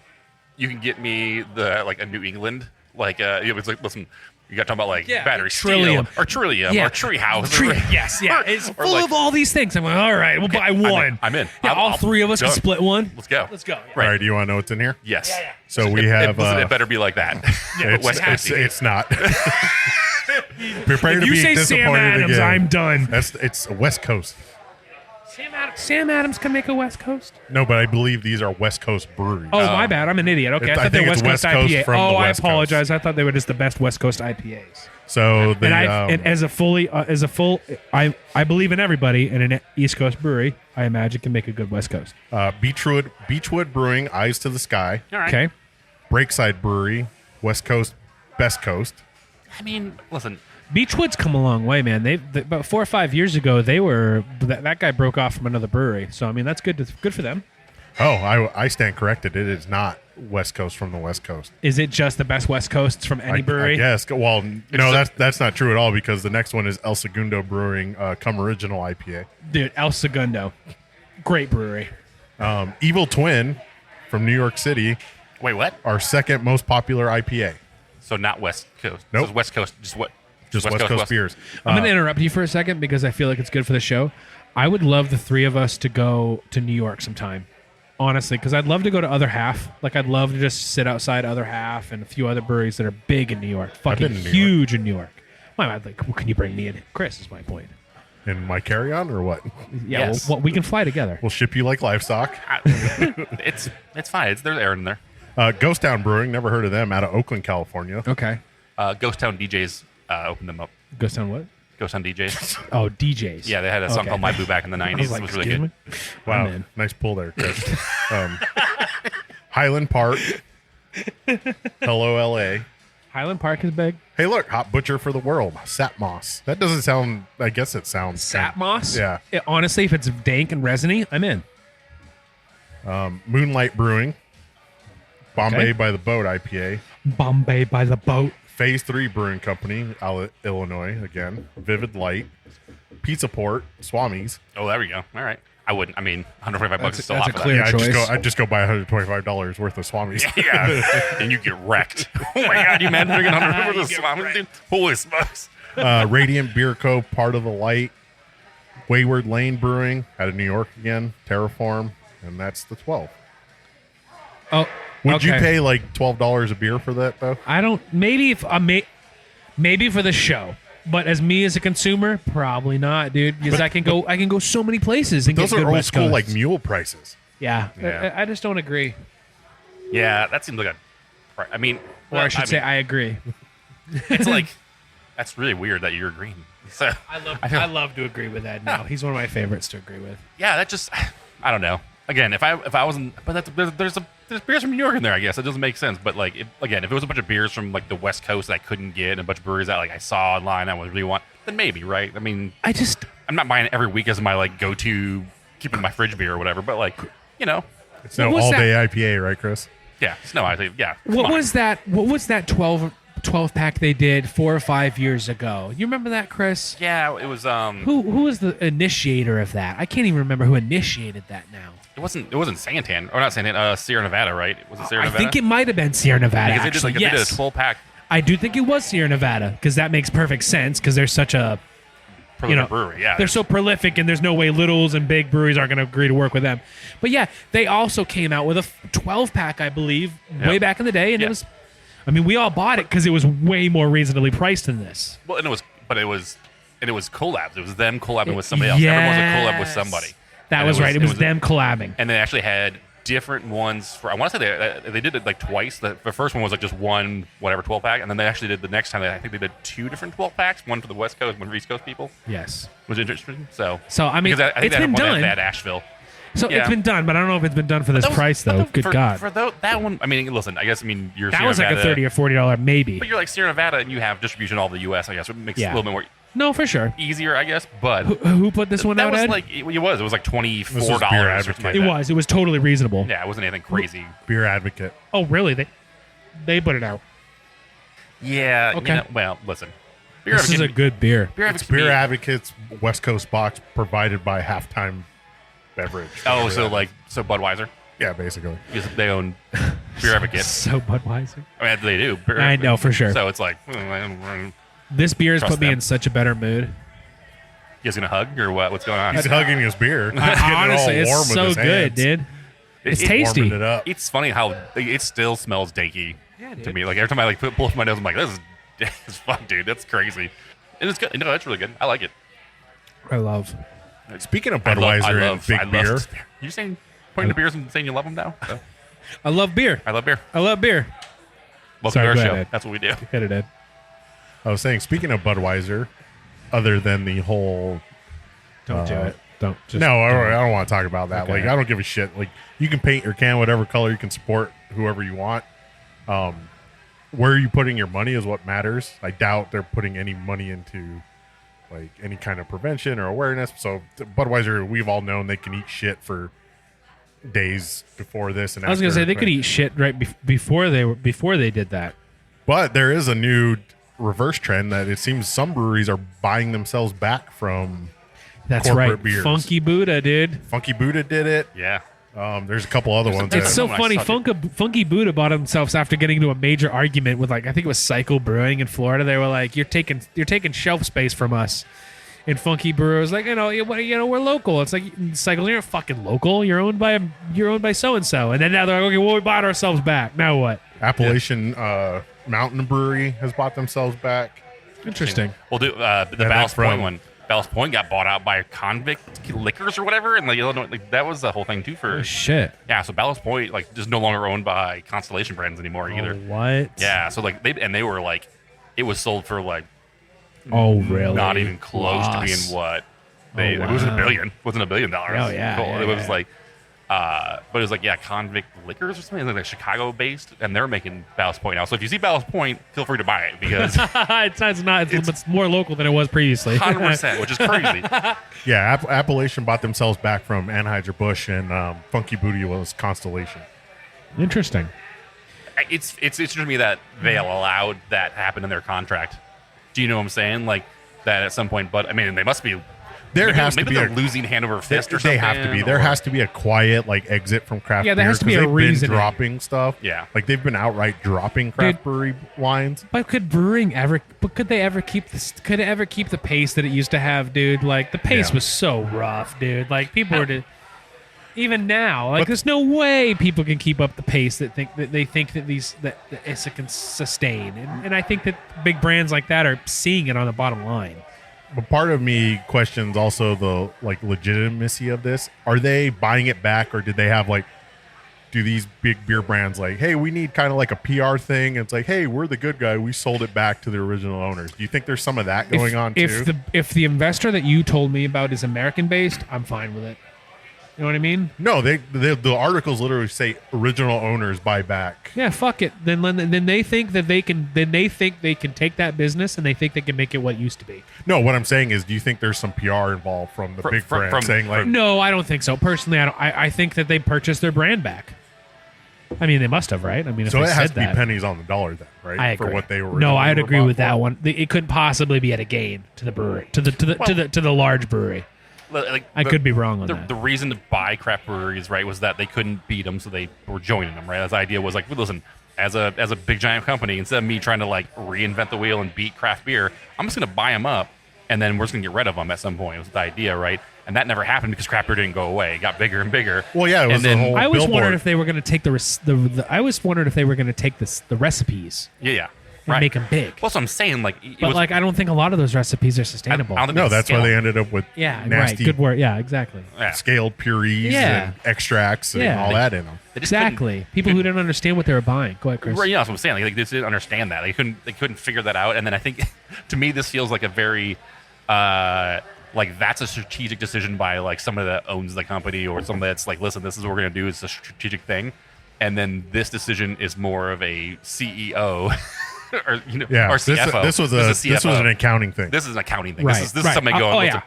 you can get me a New England, it was like, listen, you got to talk about like Yeah, battery Trillium. steel or Trillium or Tree House. Yes, yeah. It's Or full like- of all these things. I'm like, all right, we'll buy one. I'm in. Yeah, all I'll- three of us can done. split one. Let's go. Let's go. Yeah. Right. All right, do you want to know what's in here? Yes. Yeah. So we have. It better be like that. It's not. Prepare If to you be say Sam disappointed Adams, again. I'm done. It's West Coast. Sam Adams can make a West Coast. No, but I believe these are West Coast breweries. Oh, my bad. I'm an idiot. Okay, I I thought they were think West it's Coast West Coast IPA. from the Oh, I West apologize. I thought they were just the best West Coast IPAs. So they, And as a full, I believe in everybody, and an East Coast brewery, I imagine can make a good West Coast. Beechwood Brewing, Eyes to the Sky. All right. Okay. Breakside Brewery, West Coast, Best Coast. I mean, listen. Beechwood's come a long way, man. They about 4 or 5 years ago, they were that guy broke off from another brewery. So I mean, that's good. Good for them. Oh, I stand corrected. It is not West Coast from the West Coast. Is it just the best West Coasts from any brewery? I guess. Well, no, that's not true at all because the next one is El Segundo Brewing, Come Original IPA. Dude, El Segundo. Great brewery. Evil Twin from New York City, Wait, what? our second most popular IPA. So not West Coast. Nope. This is West Coast. Just what? Just West Coast beers. I'm going to interrupt you for a second because I feel like it's good for the show. I would love the three of us to go to New York sometime, honestly, because I'd love to go to Other Half. Like, I'd love to just sit outside Other Half and a few other breweries that are big in New York. Fucking been to New huge in New York. Why am I like, well, can you bring me in? Chris is my point. In my carry-on or what? Yeah, Yes. well, we can fly together. We'll ship you like livestock. It's fine. There's air in there. Ghost Town Brewing, never heard of them, out of Oakland, California. Okay. Ghost Town DJs opened them up. Ghost Town what? Ghost Town DJs. Oh, DJs. Yeah, they had a song Okay. called My Boo back in the 90s. I was like, it was really excuse good. me? Wow, I'm in. nice pull there, Chris. Highland Park. Hello, LA. Highland Park is big. Hey, look, Hot Butcher for the World, Sap Moss. That doesn't sound, I guess it sounds. Sap moss? Yeah. Honestly, if it's dank and resiny, I'm in. Moonlight Brewing, Bombay Okay. by the Boat IPA, Bombay by the boat. Phase 3 Brewing Company, Illinois, again, Vivid Light, Pizza Port, Swami's. Oh, there we go. All right. I wouldn't. I mean, 125 bucks is still a that's lot a for clear Yeah, choice. I'd just go buy $125 worth of Swami's. that. Yeah. And you get wrecked. Oh, my God. You man drinking 100 worth of Savants, dude? Holy smokes. Radiant Beer Co., Part of the Light, Wayward Lane Brewing, out of New York again, Terraform, and that's the 12. Oh, Would you okay. pay like $12 a beer for that, though? I don't. Maybe if maybe for the show, but as me as a consumer, probably not, dude. Because I can go so many places and Those get are good old West school, Coasts. like mule prices. Yeah, Yeah. I just don't agree, Yeah, that seems like a. I mean, or I should say I agree. it's like that's really weird that you're agreeing. So I love to agree with Ed now. He's one of my favorites to agree with. yeah, that just I don't know. Again, if I wasn't, but there's beers from New York in there. I guess it doesn't make sense. But like, if it was a bunch of beers from like the West Coast that I couldn't get, and a bunch of breweries that like I saw online I would really want, then maybe, right? I mean, I'm not buying it every week as my like go-to keeping my fridge beer or whatever. But like, you know, It's no was all-day IPA, right, Chris? yeah, no, I think yeah. What come on. was that? What was that 12 pack they did 4 or 5 years ago? You remember that, Chris? Yeah, it was Who was the initiator of that? I can't even remember who initiated that now. It wasn't Santan or not Santan. Sierra Nevada, right? Was it Sierra I Nevada? think it might have been Sierra Nevada. because Actually, they did yes. a 12-pack I do think it was Sierra Nevada because that makes perfect sense because they're such a brewery. Yeah, they're so prolific and there's no way littles and big breweries aren't going to agree to work with them. But yeah, they also came out with a 12 pack, I believe, way back in the day, and Yeah. it was. I mean, we all bought it because it was way more reasonably priced than this. Well, and it was collabs. It was them collabing with somebody else. Everyone was a collab with somebody. That And was right. It was them collabing. And they actually had different ones for. I want to say they did it like twice. The first one was like just one whatever 12-pack, and then they actually did the next time. I think they did 2 different 12-packs. One for the West Coast, one for East Coast people. Yes. Was interesting. So I mean, because I think it's they had been one done. at Asheville. So Yeah. it's been done, but I don't know if it's been done for this price though. Good God. For that one, I mean, listen. I guess you're That Sierra was like a Nevada, $30 or $40 maybe. But you're like Sierra Nevada, and you have distribution all over the U.S. I guess it makes it Yeah. a little bit more No, for sure. easier, I guess. But Who put this one that out, was Ed? like it was like $24 This was or Beer something like Advocate. that. It was totally reasonable. Yeah, it wasn't anything crazy. Beer Advocate. Oh, really? They put it out. Yeah. Okay. Well, listen. Beer This is a Advocate- good beer. Beer It's Advocate to Beer me- Advocate's West Coast box provided by Halftime Beverage. Oh, Whatever that is. so Budweiser Yeah, basically. because they own Beer Advocate. So Budweiser. I mean, they do. Beer I Advocate. know for sure. So it's like, you This beer has Trust put me them. in such a better mood. guys gonna hug or what? What's going on? He's hugging his beer. He's getting it all Honestly, it's warm with so his good, hands. dude. It's It- tasty. Warming it up. It's funny how it still smells danky to me. Like every time I like pull up my nose, I'm like, this is fun, dude. That's crazy. And it's good. No, that's really good. I like it. I love. Speaking of I love- Budweiser I and love- big I love beer, this beer. You saying pointing to beers and saying you love them now? So, I love beer. I love beer. I love beer. Welcome Sorry, to our go show. ahead. That's what we do. Hit it, Ed. I was saying, speaking of Budweiser, other than the whole Don't do it. Don't. Just no, I don't. don't want to talk about that. Okay. Like, I don't give a shit. Like, you can paint your can whatever color. You can support whoever you want. Where you putting your money is what matters. I doubt they're putting any money into like any kind of prevention or awareness. So Budweiser, we've all known they can eat shit for days before this. And I was gonna after, say they could but- eat shit right before they did that. But there is a new reverse trend that it seems some breweries are buying themselves back from. That's Corporate right, beers. Funky Buddha, dude. Funky Buddha did it. Yeah. There's a couple other ones. It's that- so When I funny. saw Funky Buddha bought themselves after getting into a major argument with I think it was Cycle Brewing in Florida. They were like, "You're taking shelf space from us." And Funky Brewer was like, we're local. It's like Cycle, you're not fucking local. You're owned by so and so. And then now they're like, okay, well, we bought ourselves back. Now what? Appalachian Mountain Brewery has bought themselves back. Interesting. Well, the that's Ballast from- Point one. Ballast Point got bought out by Convict Liquors or whatever, and that was the whole thing too. Oh, shit. Yeah, so Ballast Point is no longer owned by Constellation Brands anymore either. What? Yeah, so they were like, it was sold for Oh, really? not even close to being Loss. what Oh, it wasn't wow. $1 billion. It wasn't $1 billion. Oh, yeah, Cool. yeah, It was yeah. but it was Convict Liquors or something like Chicago based, and they're making Ballast Point now. So if you see Ballast Point, feel free to buy it because it's more local than it was previously. 100%, which is crazy. Yeah, Appalachian bought themselves back from Anheuser-Busch, and Funky Booty was Constellation. Interesting. It's interesting to me that they allowed that to happen in their contract. Do you know what I'm saying? Like that at some point, but I mean, they must be. There has to maybe be they're a losing hand over fist or They something. have to be. There or- has to be a quiet exit from craft Yeah, there beer, has to be 'cause a they've reason. been dropping stuff. Yeah. They've been outright dropping craft brewery lines. But could brewing ever? But could they ever keep this? Could it ever keep the pace that it used to have, dude? Like the pace Yeah. was so rough, dude. Like people were to. Even now, But- there's no way people can keep up the pace that they think that it can sustain, and I think that big brands like that are seeing it on the bottom line. But part of me questions also the legitimacy of this. Are they buying it back, or did they have do these big beer brands hey, we need kind of a PR thing? It's hey, we're the good guy. We sold it back to the original owners. Do you think there's some of that going on too? If the investor that you told me about is American based, I'm fine with it. You know what I mean? No, the articles literally say original owners buy back. Yeah, fuck it. Then they think that they can. Then they think they can take that business and they think they can make it what it used to be. No, what I'm saying is, do you think there's some PR involved from the big brand saying No, I don't think so. Personally, I don't. I think that they purchased their brand back. I mean, they must have, right? I mean, if so they it has said to be that, pennies on the dollar then, right? I agree. For what they were. No, I'd agree bought with that for. one. It couldn't possibly be at a gain to the brewery, to the large brewery. I could be wrong on that. The reason to buy craft breweries, right, was that they couldn't beat them, so they were joining them, right? The idea was listen, as a big giant company, instead of me trying to reinvent the wheel and beat craft beer, I'm just going to buy them up, and then we're just going to get rid of them at some point. It was the idea, right? And that never happened because craft beer didn't go away; it got bigger and bigger. Well, yeah, it was and then, the whole I always billboard. wondered if they were going to take I always wondered if they were going to take the recipes yeah, and right. make them big. Well, that's what I'm saying. It But was, I don't think a lot of those recipes are sustainable. I don't think No, it's that's why scalable. they ended up with Yeah, nasty right. Good word. Yeah, exactly. Yeah. scaled purees Yeah. and extracts and Yeah. all that in them. They just couldn't- Exactly. People who didn't understand what they were buying. Go ahead, Chris. Right, yeah, that's what I'm saying. They just didn't understand that. They couldn't figure that out. And then I think, to me, this feels like a very, that's a strategic decision by somebody that owns the company or somebody that's listen, this is what we're gonna do. It's a strategic thing. And then this decision is more of a CEO or Yeah, or CFO. this was CFO. an accounting thing. This is an accounting thing. Right. This is right. somebody going. Oh, listen,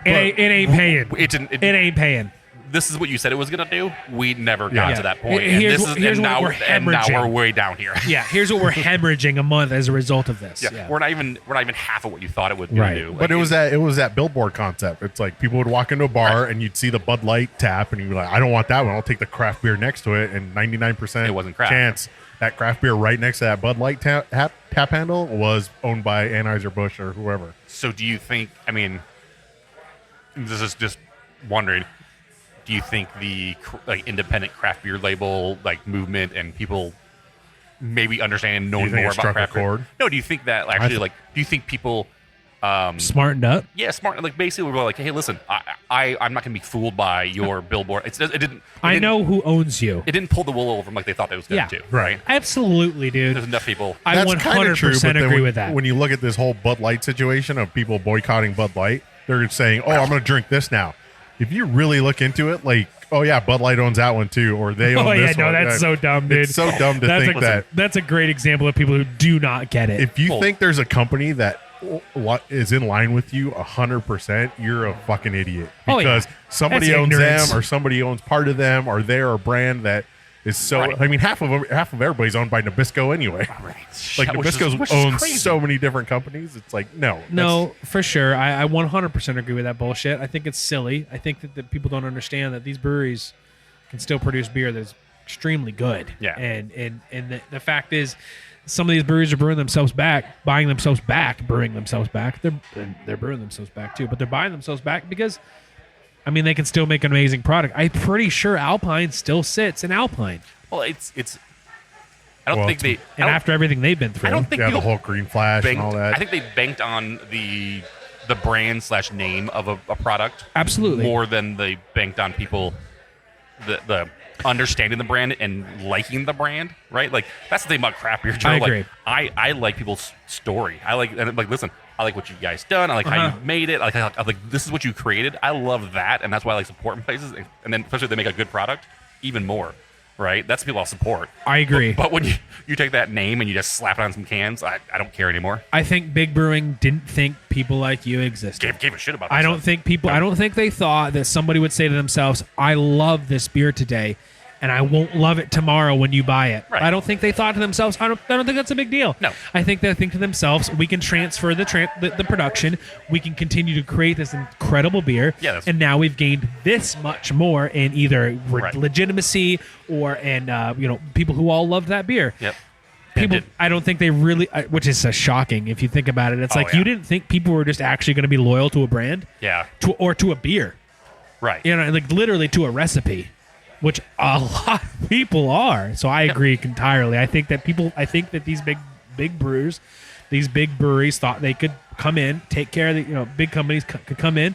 yeah. It ain't paying. It It ain't paying. this is what you said it was gonna do. We never got Yeah. to that point. Here's And here's now what we're hemorrhaging. we're way down here. Yeah, here's what we're hemorrhaging a month as a result of this. Yeah, we're not even half of what you thought it would Right. do. But it was that billboard concept. It's people would walk into a bar and you'd see the Bud Light tap and you'd be like, I don't want that one. I'll take the craft beer next to it. And 99% It wasn't craft. chance that craft beer right next to that Bud Light tap handle was owned by Anheuser-Busch or whoever. So do you think? I mean, this is just wondering. Do you think the independent craft beer label movement and people maybe understanding and knowing think more it about struck a craft beer? chord? No. Do you think that actually do you think people? Smartened up. Yeah, smart. Basically, we're hey, listen, I'm not gonna be fooled by your billboard. It didn't. I know who owns you. It didn't pull the wool over them like they thought they was going Yeah. to. Right. Absolutely, dude. There's enough people. I That's kinda 100% true, but then agree when, with that. When you look at this whole Bud Light situation of people boycotting Bud Light, they're saying, "Oh, I'm going to drink this now." If you really look into it, oh yeah, Bud Light owns that one too, or they own Oh yeah, this no, one. that's so dumb, dude. It's so dumb to think that that's a great example of people who do not get it. if you think there's a company that what is in line with you 100%, you're a fucking idiot. Oh, yeah. Because somebody That's owns ignorance. them, or somebody owns part of them, or they're a brand that is so. Right. I mean, half of everybody's owned by Nabisco anyway. Like Which is Nabisco owns crazy. so many different companies. It's like no. No, for sure. I 100% agree with that bullshit. I think it's silly. I think that people don't understand that these breweries can still produce beer that's extremely good. Yeah. And the fact is, some of these breweries are brewing themselves back, brewing themselves back. They're brewing themselves back too, but they're buying themselves back because, I mean, they can still make an amazing product. I'm pretty sure Alpine still sits in Alpine. Well, it's. I don't think they. And after everything they've been through. I don't think Yeah, the people whole green flash banked, and all that. I think they banked on the brand / name of a product Absolutely. more than they banked on people the understanding the brand and liking the brand, right? Like that's the thing about craft beer. Joe. I Like, agree. I like people's story. I like listen. I like what you guys done. I like how you made it. I like this is what you created. I love that, and that's why I like supporting places. And then especially if they make a good product, even more. Right? That's the people I'll support. I agree. But when you take that name and you just slap it on some cans, I don't care anymore. I think Big Brewing didn't think people like you existed. Gave a shit about that I don't stuff. think people. I don't think they thought that somebody would say to themselves, "I love this beer today, and I won't love it tomorrow when you buy it." Right. I don't think they thought to themselves, "I don't think that's a big deal." No. I think they think to themselves, "We can transfer the production. We can continue to create this incredible beer, Yeah, that's- and now we've gained this much more in either Right. legitimacy or people who all loved that beer." Yep. People, It did. I don't think they really, which is shocking if you think about it. It's Oh, like yeah. you didn't think people were just actually going to be loyal to a brand, Yeah. or to a beer, Right. like literally to a recipe, which a lot of people are. So I agree entirely. I think that these big brewers, these big breweries thought they could come in, take care of the, big companies could come in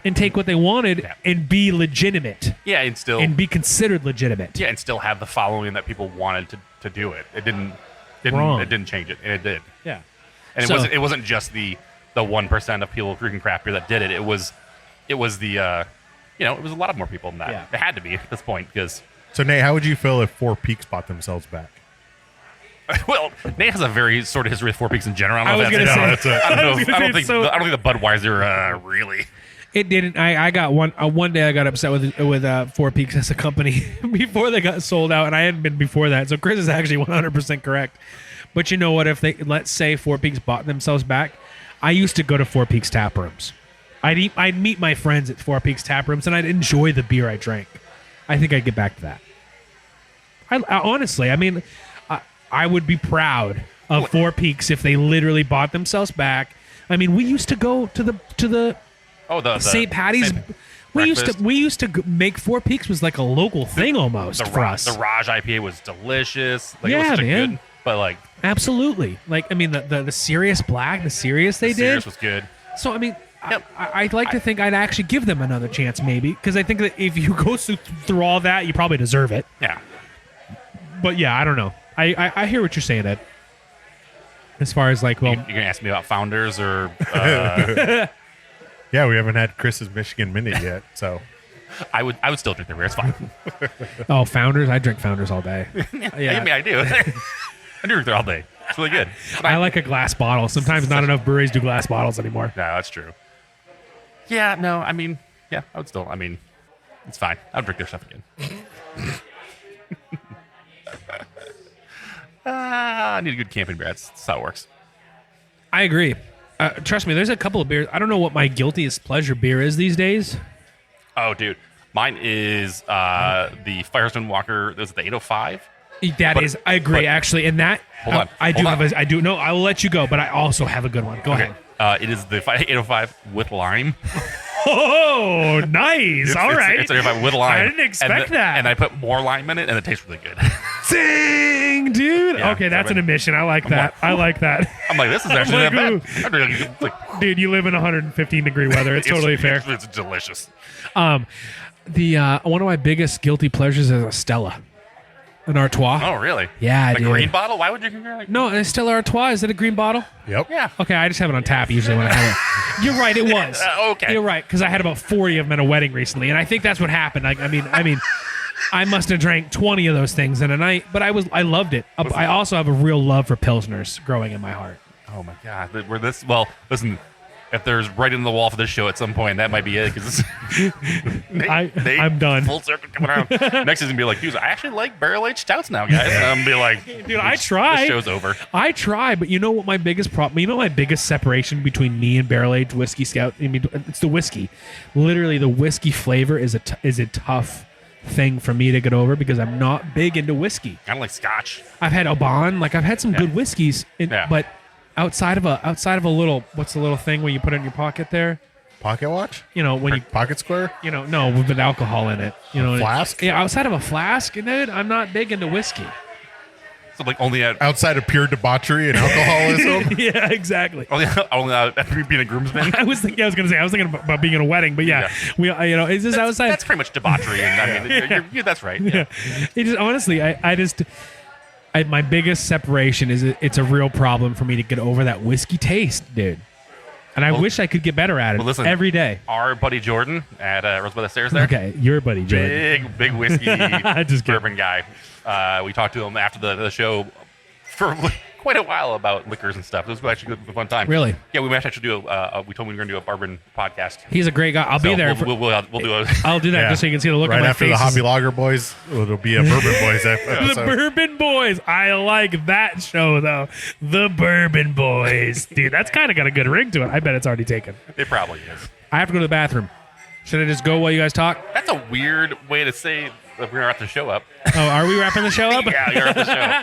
and take what they wanted Yeah. and be legitimate Yeah, and still and be considered legitimate. and still have the following that people wanted to do it. It didn't Wrong. it didn't change it, and it did. Yeah. And So- it wasn't just the 1% of people drinking craft beer that did it. It was the it was a lot of more people than that. Yeah. It had to be at this point because So Nate, how would you feel if Four Peaks bought themselves back? well, Nate has a very sort of history with Four Peaks in general. I was gonna say- that's it. I don't know. I was gonna I don't say, think so- I don't think the Budweiser really. It didn't. I got one day I got upset with Four Peaks as a company before they got sold out, and I hadn't been before that. So Chris is actually 100% correct. But you know what? If let's say Four Peaks bought themselves back, I used to go to Four Peaks tap rooms. I'd meet my friends at Four Peaks tap rooms, and I'd enjoy the beer I drank. I think I'd get back to that. I honestly, I mean, I would be proud of Four Peaks if they literally bought themselves back. I mean, we used to go to the The St. Patty's. breakfast. We used to make Four Peaks was like a local thing almost for us. The Raj IPA was delicious. Like, it Yeah, was such man. a good, but like Absolutely. Like I mean the Serious Black, the Serious they Sirius did. was good. So I mean, Yep. I'd like to think I'd actually give them another chance, maybe, because I think that if you go through all that, you probably deserve it. Yeah. But yeah, I don't know. I hear what you're saying, Ed. As far as like, well, You're gonna ask me about founders or Yeah, we haven't had Chris's Michigan Minute yet, so I would still drink their beer. It's fine. oh, Founders. I drink Founders all day. I mean, I do. I do drink there all day. It's really good. I like a glass bottle. Sometimes not enough breweries do glass bottles anymore. No, that's true. Yeah, no, I mean, yeah, I would still. I mean, it's fine. I'll drink their stuff again. I need a good camping beer. That's how it works. I agree. Trust me, there's a couple of beers. I don't know what my guiltiest pleasure beer is these days. Oh, dude, mine is the Firestone Walker. There's the 805. I agree, but- actually. And that, Hold on, I do hold have on. I do, no, I will let you go, but I also have a good one. Go ahead. It is the 805 with lime. Oh, nice. All right. It's 805 with lime. I didn't expect that. And I put more lime in it, and it tastes really good. Dang, dude. Yeah, okay, that's I an mean- admission. I like that. I like that. I'm like, this is actually like, not ooh. bad. I'm drinking, like, Dude, you live in 115 degree weather. It's totally fair. It's delicious. The one of my biggest guilty pleasures is a Stella, an Artois. Oh, really? Yeah, The dude. green bottle? Why would you compare like? No, a Stella Artois. Is it a green bottle? yep. Yeah. Okay, I just have it on tap usually when I have it. You're right, it was. Okay. You're right, because I had about 40 of them at a wedding recently, and I think that's what happened. Like, I mean, I must have drank 20 of those things in a night, but I loved it. I also have a real love for Pilsners growing in my heart. Oh my god, we're this. Well, listen. If there's right in the wall for this show at some point, that might be it. Because I'm done. Full circle coming around. Next is gonna be like, dude, I actually like barrel-aged stouts now, guys. And I'm gonna be like, dude, I try. The show's over. I try, but you know what my biggest problem? You know my biggest separation between me and barrel-aged whiskey stout? I mean, it's the whiskey. Literally, the whiskey flavor is a tough thing for me to get over because I'm not big into whiskey. I don't like Scotch. I've had Oban, like I've had some good whiskeys, but outside of a little, what's the little thing where you put it in your pocket there? Pocket watch? You know, when you pocket square? You know, no, with alcohol in it. You know, flask? Yeah, outside of a flask, dude, I'm not big into whiskey. So like only at outside of pure debauchery and alcoholism. Yeah, exactly. only after being a groomsman. I was thinking about being in a wedding, but it's just outside. That's pretty much debauchery, and I mean, that's right. Yeah. It just honestly, my biggest separation is it's a real problem for me to get over that whiskey taste, dude. And I wish I could get better at it every day. Our buddy Jordan at Rose by the Stairs there. Okay, your buddy Jordan. Big whiskey just bourbon guy. We talked to him after the show for quite a while about liquors and stuff. It was actually a fun time. Really? Yeah, we might actually do we told him we were going to do a bourbon podcast. He's a great guy. I'll be there. We'll do a... I'll do that just so you can see the look on my face. Right after the Hoppy Lager Boys, it'll be a Bourbon Boys episode. The Bourbon Boys. I like that show, though. The Bourbon Boys. Dude, that's kind of got a good ring to it. I bet it's already taken. It probably is. I have to go to the bathroom. Should I just go while you guys talk? That's a weird way to say that we're going to wrap the show up. Oh, are we wrapping the show up? Yeah, you're wrapping the show.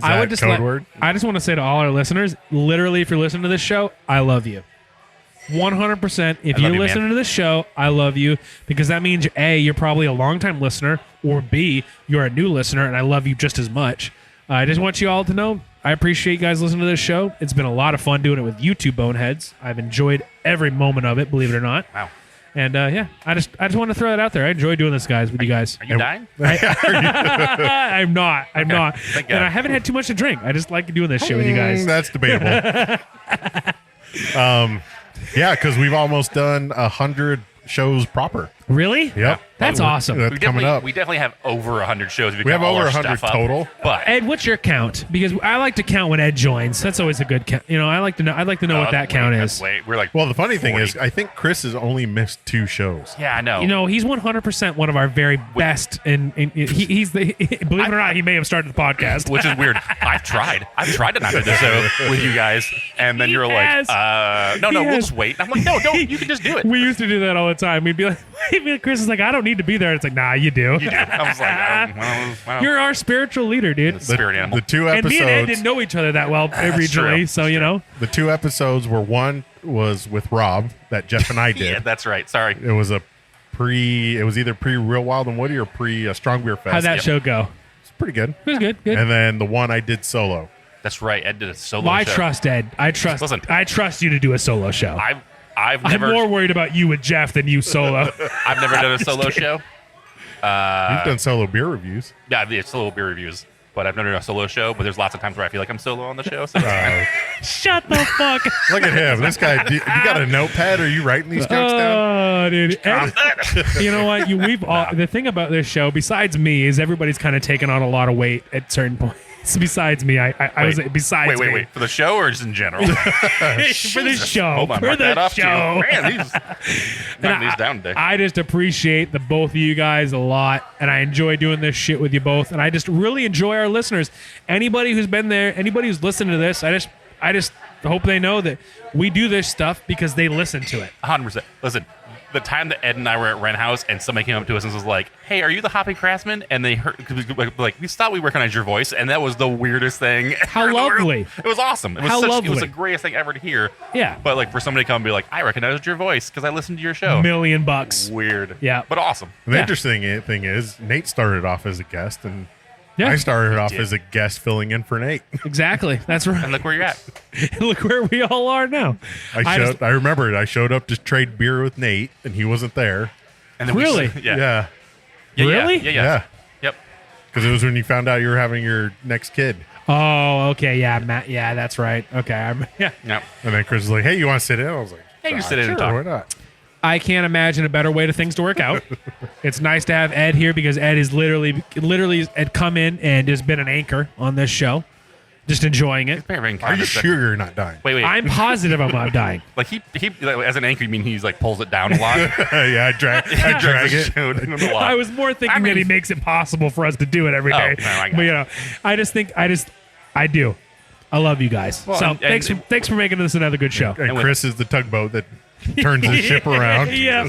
I would just code word? I just want to say to all our listeners, literally, if you're listening to this show, I love you. 100%. If you're listening to this show, I love you because that means A, you're probably a longtime listener, or B, you're a new listener, and I love you just as much. I just want you all to know I appreciate you guys listening to this show. It's been a lot of fun doing it with you two boneheads. I've enjoyed every moment of it, believe it or not. Wow. And I just want to throw that out there. I enjoy doing this, guys, with you guys. Are you dying? I'm not. Thank And God. I haven't had too much to drink. I just like doing this shit with you guys. That's debatable. Yeah, because we've almost done 100 shows proper. Really? Yep. That's awesome. That's coming up. We definitely have over 100 shows. We have over 100 total. But Ed, what's your count? Because I like to count when Ed joins. That's always a good count. You know, I'd like to know what that count is. We're like, Well, the funny thing 40. is, I think Chris has only missed 2 shows. Yeah, I know. You know, he's 100% one of our very best, and he's the. Believe it or not, he may have started the podcast. Which is weird. I've tried to not do the show with you guys, and then you're like, no, we'll just wait. I'm like, no, don't. You can just do it. We used to do that all the time. We'd be like, Chris is like, I don't need to be there. It's like, nah, you do. You do. I was like, well, You're our spiritual leader, dude. the spirit animal. The 2 And episodes. me and Ed didn't know each other that well originally, true. so you know. The 2 episodes were one was with Rob that Jeff and I did. Yeah, that's right. Sorry. It was either pre Real Wild and Woody or pre Strong Beer Fest. How'd that show go? It's pretty good. It was good. And then the one I did solo. That's right. Ed did a solo Well, I show. trust Ed. I trust you to do a solo show. I've I'm never more worried about you with Jeff than you solo. I've never done a solo show. You've done solo beer reviews. Yeah, it's solo beer reviews. But I've never done a solo show. But there's lots of times where I feel like I'm solo on the show. So Shut the fuck. Look at him. This guy. You got a notepad? Are you writing these jokes down? Oh, dude. You know what? The thing about this show, besides me, is everybody's kind of taken on a lot of weight at certain points. Besides me, I was besides me. Wait. For the show or just in general? For the show. Hold on, For mark that the off, too. show. Man, these knocking these down today. I just appreciate the both of you guys a lot, and I enjoy doing this shit with you both, and I just really enjoy our listeners. Anybody who's been there, anybody who's listened to this, I just hope they know that we do this stuff because they listen to it. 100%. Listen, the time that Ed and I were at Rent House and somebody came up to us and was like, "Hey, are you the Hoppy Craftsmen?" And they heard, like, we thought we recognized your voice, and that was the weirdest thing. How lovely. It was awesome. It was Lovely. It was the greatest thing ever to hear. Yeah. But like for somebody to come and be like, "I recognized your voice because I listened to your show." $1,000,000. Weird. Yeah. But awesome. The Yeah. interesting thing is, Nate started off as a guest, and Yeah. I started off did. as a guest filling in for Nate. Exactly. That's right. And look where you're at. Look where we all are now. I remember it. I showed up to trade beer with Nate, and he wasn't there. And then Really? Yeah. Really? Yeah. Yep. Because it was when you found out you were having your next kid. Oh, okay. Yeah, Matt. Yeah, that's right. Okay. Yeah. Yep. And then Chris was like, "Hey, you want to sit in?" I was like, Hey, you sit in and sure, talk." why not? I can't imagine a better way to things to work out. It's nice to have Ed here because Ed is literally had come in and has been an anchor on this show. just enjoying it. Very Are you sure you're not dying? Wait. I'm positive I'm not dying. Like he like, as an anchor, you mean he's like pulls it down a lot? Yeah, I drag it. I was more thinking that he makes it possible for us to do it every day. No, I got But it. I do. I love you guys. Well, so and- thanks for making this another good show. And Chris is the tugboat that turns the ship around. Yeah.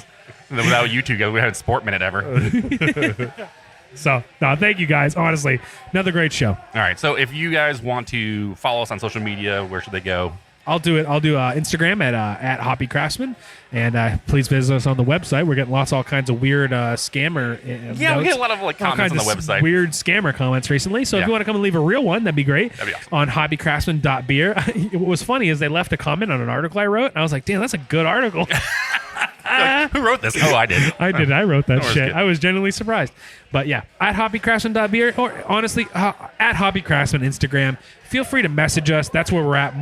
Without you two guys, we haven't sport minute ever. So no, thank you guys. Honestly, another great show. All right. So if you guys want to follow us on social media, where should they go? I'll do it. I'll do Instagram at Hoppy Craftsmen, and please visit us on the website. We're getting all kinds of weird scammer. Yeah, we notes, get a lot of like all comments on kinds the of website. Weird scammer comments recently. So if Yeah. you want to come and leave a real one, that'd be great. That'd be awesome. On hobbycraftsman.beer. What was funny is they left a comment on an article I wrote, and I was like, damn, that's a good article. Like, who wrote this? Oh, I did. I did. I wrote that was shit. good. I was genuinely surprised. But yeah, at hobbycraftsman.beer, or honestly, at hobbycraftsman Instagram. Feel free to message us. That's where we're at.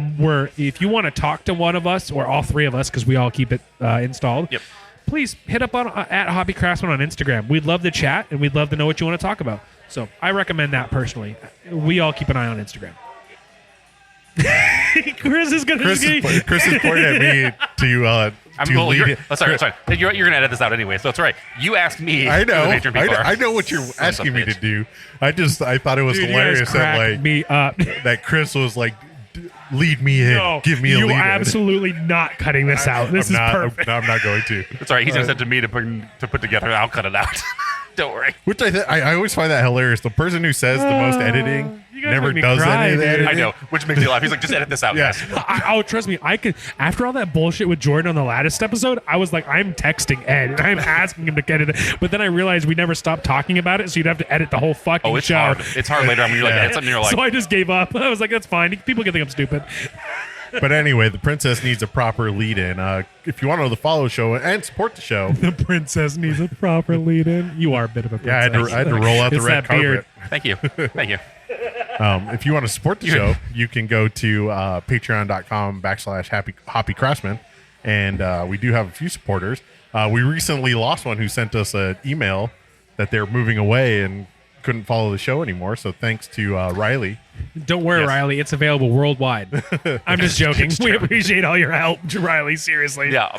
If you want to talk to one of us or all three of us, because we all keep it installed. Yep. Please hit up on at hobbycraftsman on Instagram. We'd love to chat and we'd love to know what you want to talk about. So I recommend that personally. We all keep an eye on Instagram. Chris is gonna. Chris is pointing at me to lead it. Sorry. You're gonna edit this out anyway, so it's all right. You asked me. I who the know. patron people are. I know what you're Son of a asking me to bitch. do. I thought it was Dude, hilarious you guys that cracked me up. that Chris was like, lead me in, No, give me a lead. you're in." absolutely not cutting this out. This is perfect. I'm not going to. It's all right. He's gonna send it to me to put together. I'll cut it out. Don't worry. Which I always find that hilarious. The person who says the most editing you guys never make me does cry, any of the dude. editing. I know, which makes me laugh. He's like, just edit this out, Yeah. guys. Trust me, I could. After all that bullshit with Jordan on the latest episode, I was like, I'm texting Ed and I'm asking him to edit it. But then I realized we never stopped talking about it, so you'd have to edit the whole fucking Oh, it's show. hard. It's hard later on when you're like, Yeah. edit something, you're like, So I just gave up. I was like, that's fine. People can think I'm stupid. But anyway, the princess needs a proper lead in. If you want to know the follow show and support the show, The princess needs a proper lead in. You are a bit of a yeah, princess. I had to roll out the It's red that beard. carpet. thank you, thank you. If you want to support the show, you can go to patreon.com/Hoppy Craftsman. And we do have a few supporters. We recently lost one who sent us an email that they're moving away and couldn't follow the show anymore. So thanks to Riley. Don't worry, Yes. Riley. It's available worldwide. I'm just joking. We appreciate all your help, Riley. Seriously. Yeah,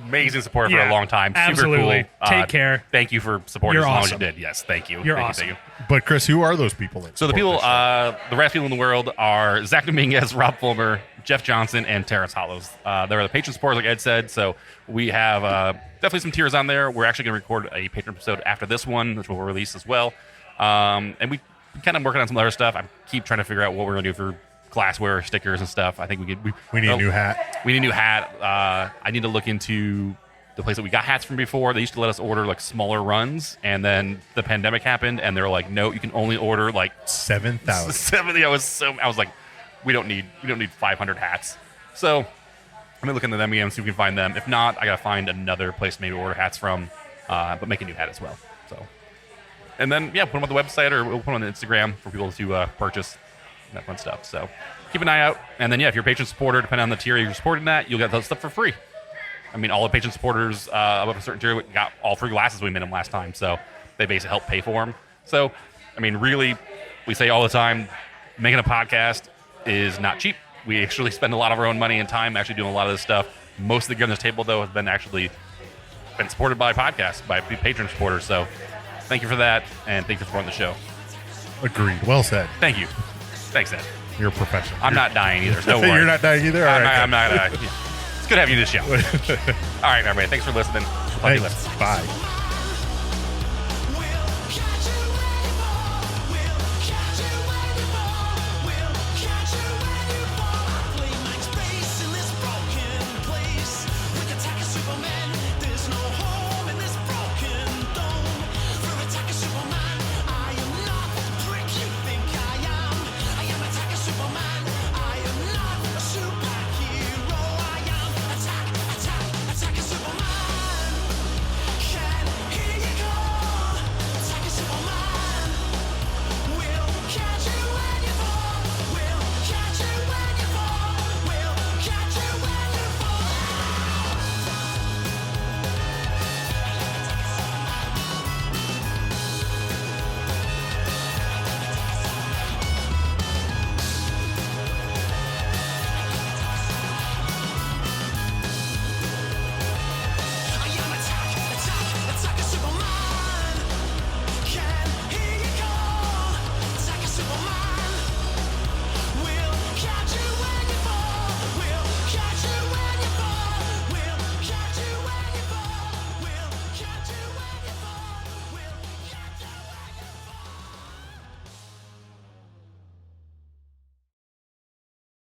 amazing supporter for Yeah, a long time. absolutely. Super cool. Take care. Thank you for supporting You're us as long awesome. as you did. Yes, thank you. You're Thank awesome. You, thank you. But Chris, who are those people? That So the support people, this show? the rest people in the world are Zach Dominguez, Rob Fulmer, Jeff Johnson, and Terrence Hollows. They're the patron supporters, like Ed said. So we have definitely some tiers on there. We're actually going to record a patron episode after this one, which we'll release as well. And we kind of working on some other stuff. I keep trying to figure out what we're going to do for glassware, stickers, and stuff. I think we We need a new hat. We need a new hat. I need to look into the place that we got hats from before. They used to let us order like smaller runs, and then the pandemic happened, and they're like, no, you can only order like 7,000. 70. I was like, we don't need 500 hats. So I'm gonna look into them again and see if we can find them. If not, I gotta find another place to maybe order hats from, but make a new hat as well. So, and then yeah, put them on the website or we'll put them on the Instagram for people to purchase and that fun stuff. So keep an eye out. And then yeah, if you're a patron supporter, depending on the tier you're supporting that, you'll get that stuff for free. I mean, all the patron supporters above a certain tier got all 3 glasses we made them last time, so they basically helped pay for them. So, I mean, really, we say all the time, making a podcast is not cheap. We actually spend a lot of our own money and time actually doing a lot of this stuff. Most of the gear on this table, though, has been supported by podcasts, by patron supporters. So, thank you for that, and thank you for supporting the show. Agreed. Well said. Thank you. Thanks, Ed. You're a professional. I'm not dying either, so don't worry. You're not dying either? All right, I'm not. It's good having you in this show. All right, everybody. Thanks for listening. We'll talk to you later. Thanks. Bye.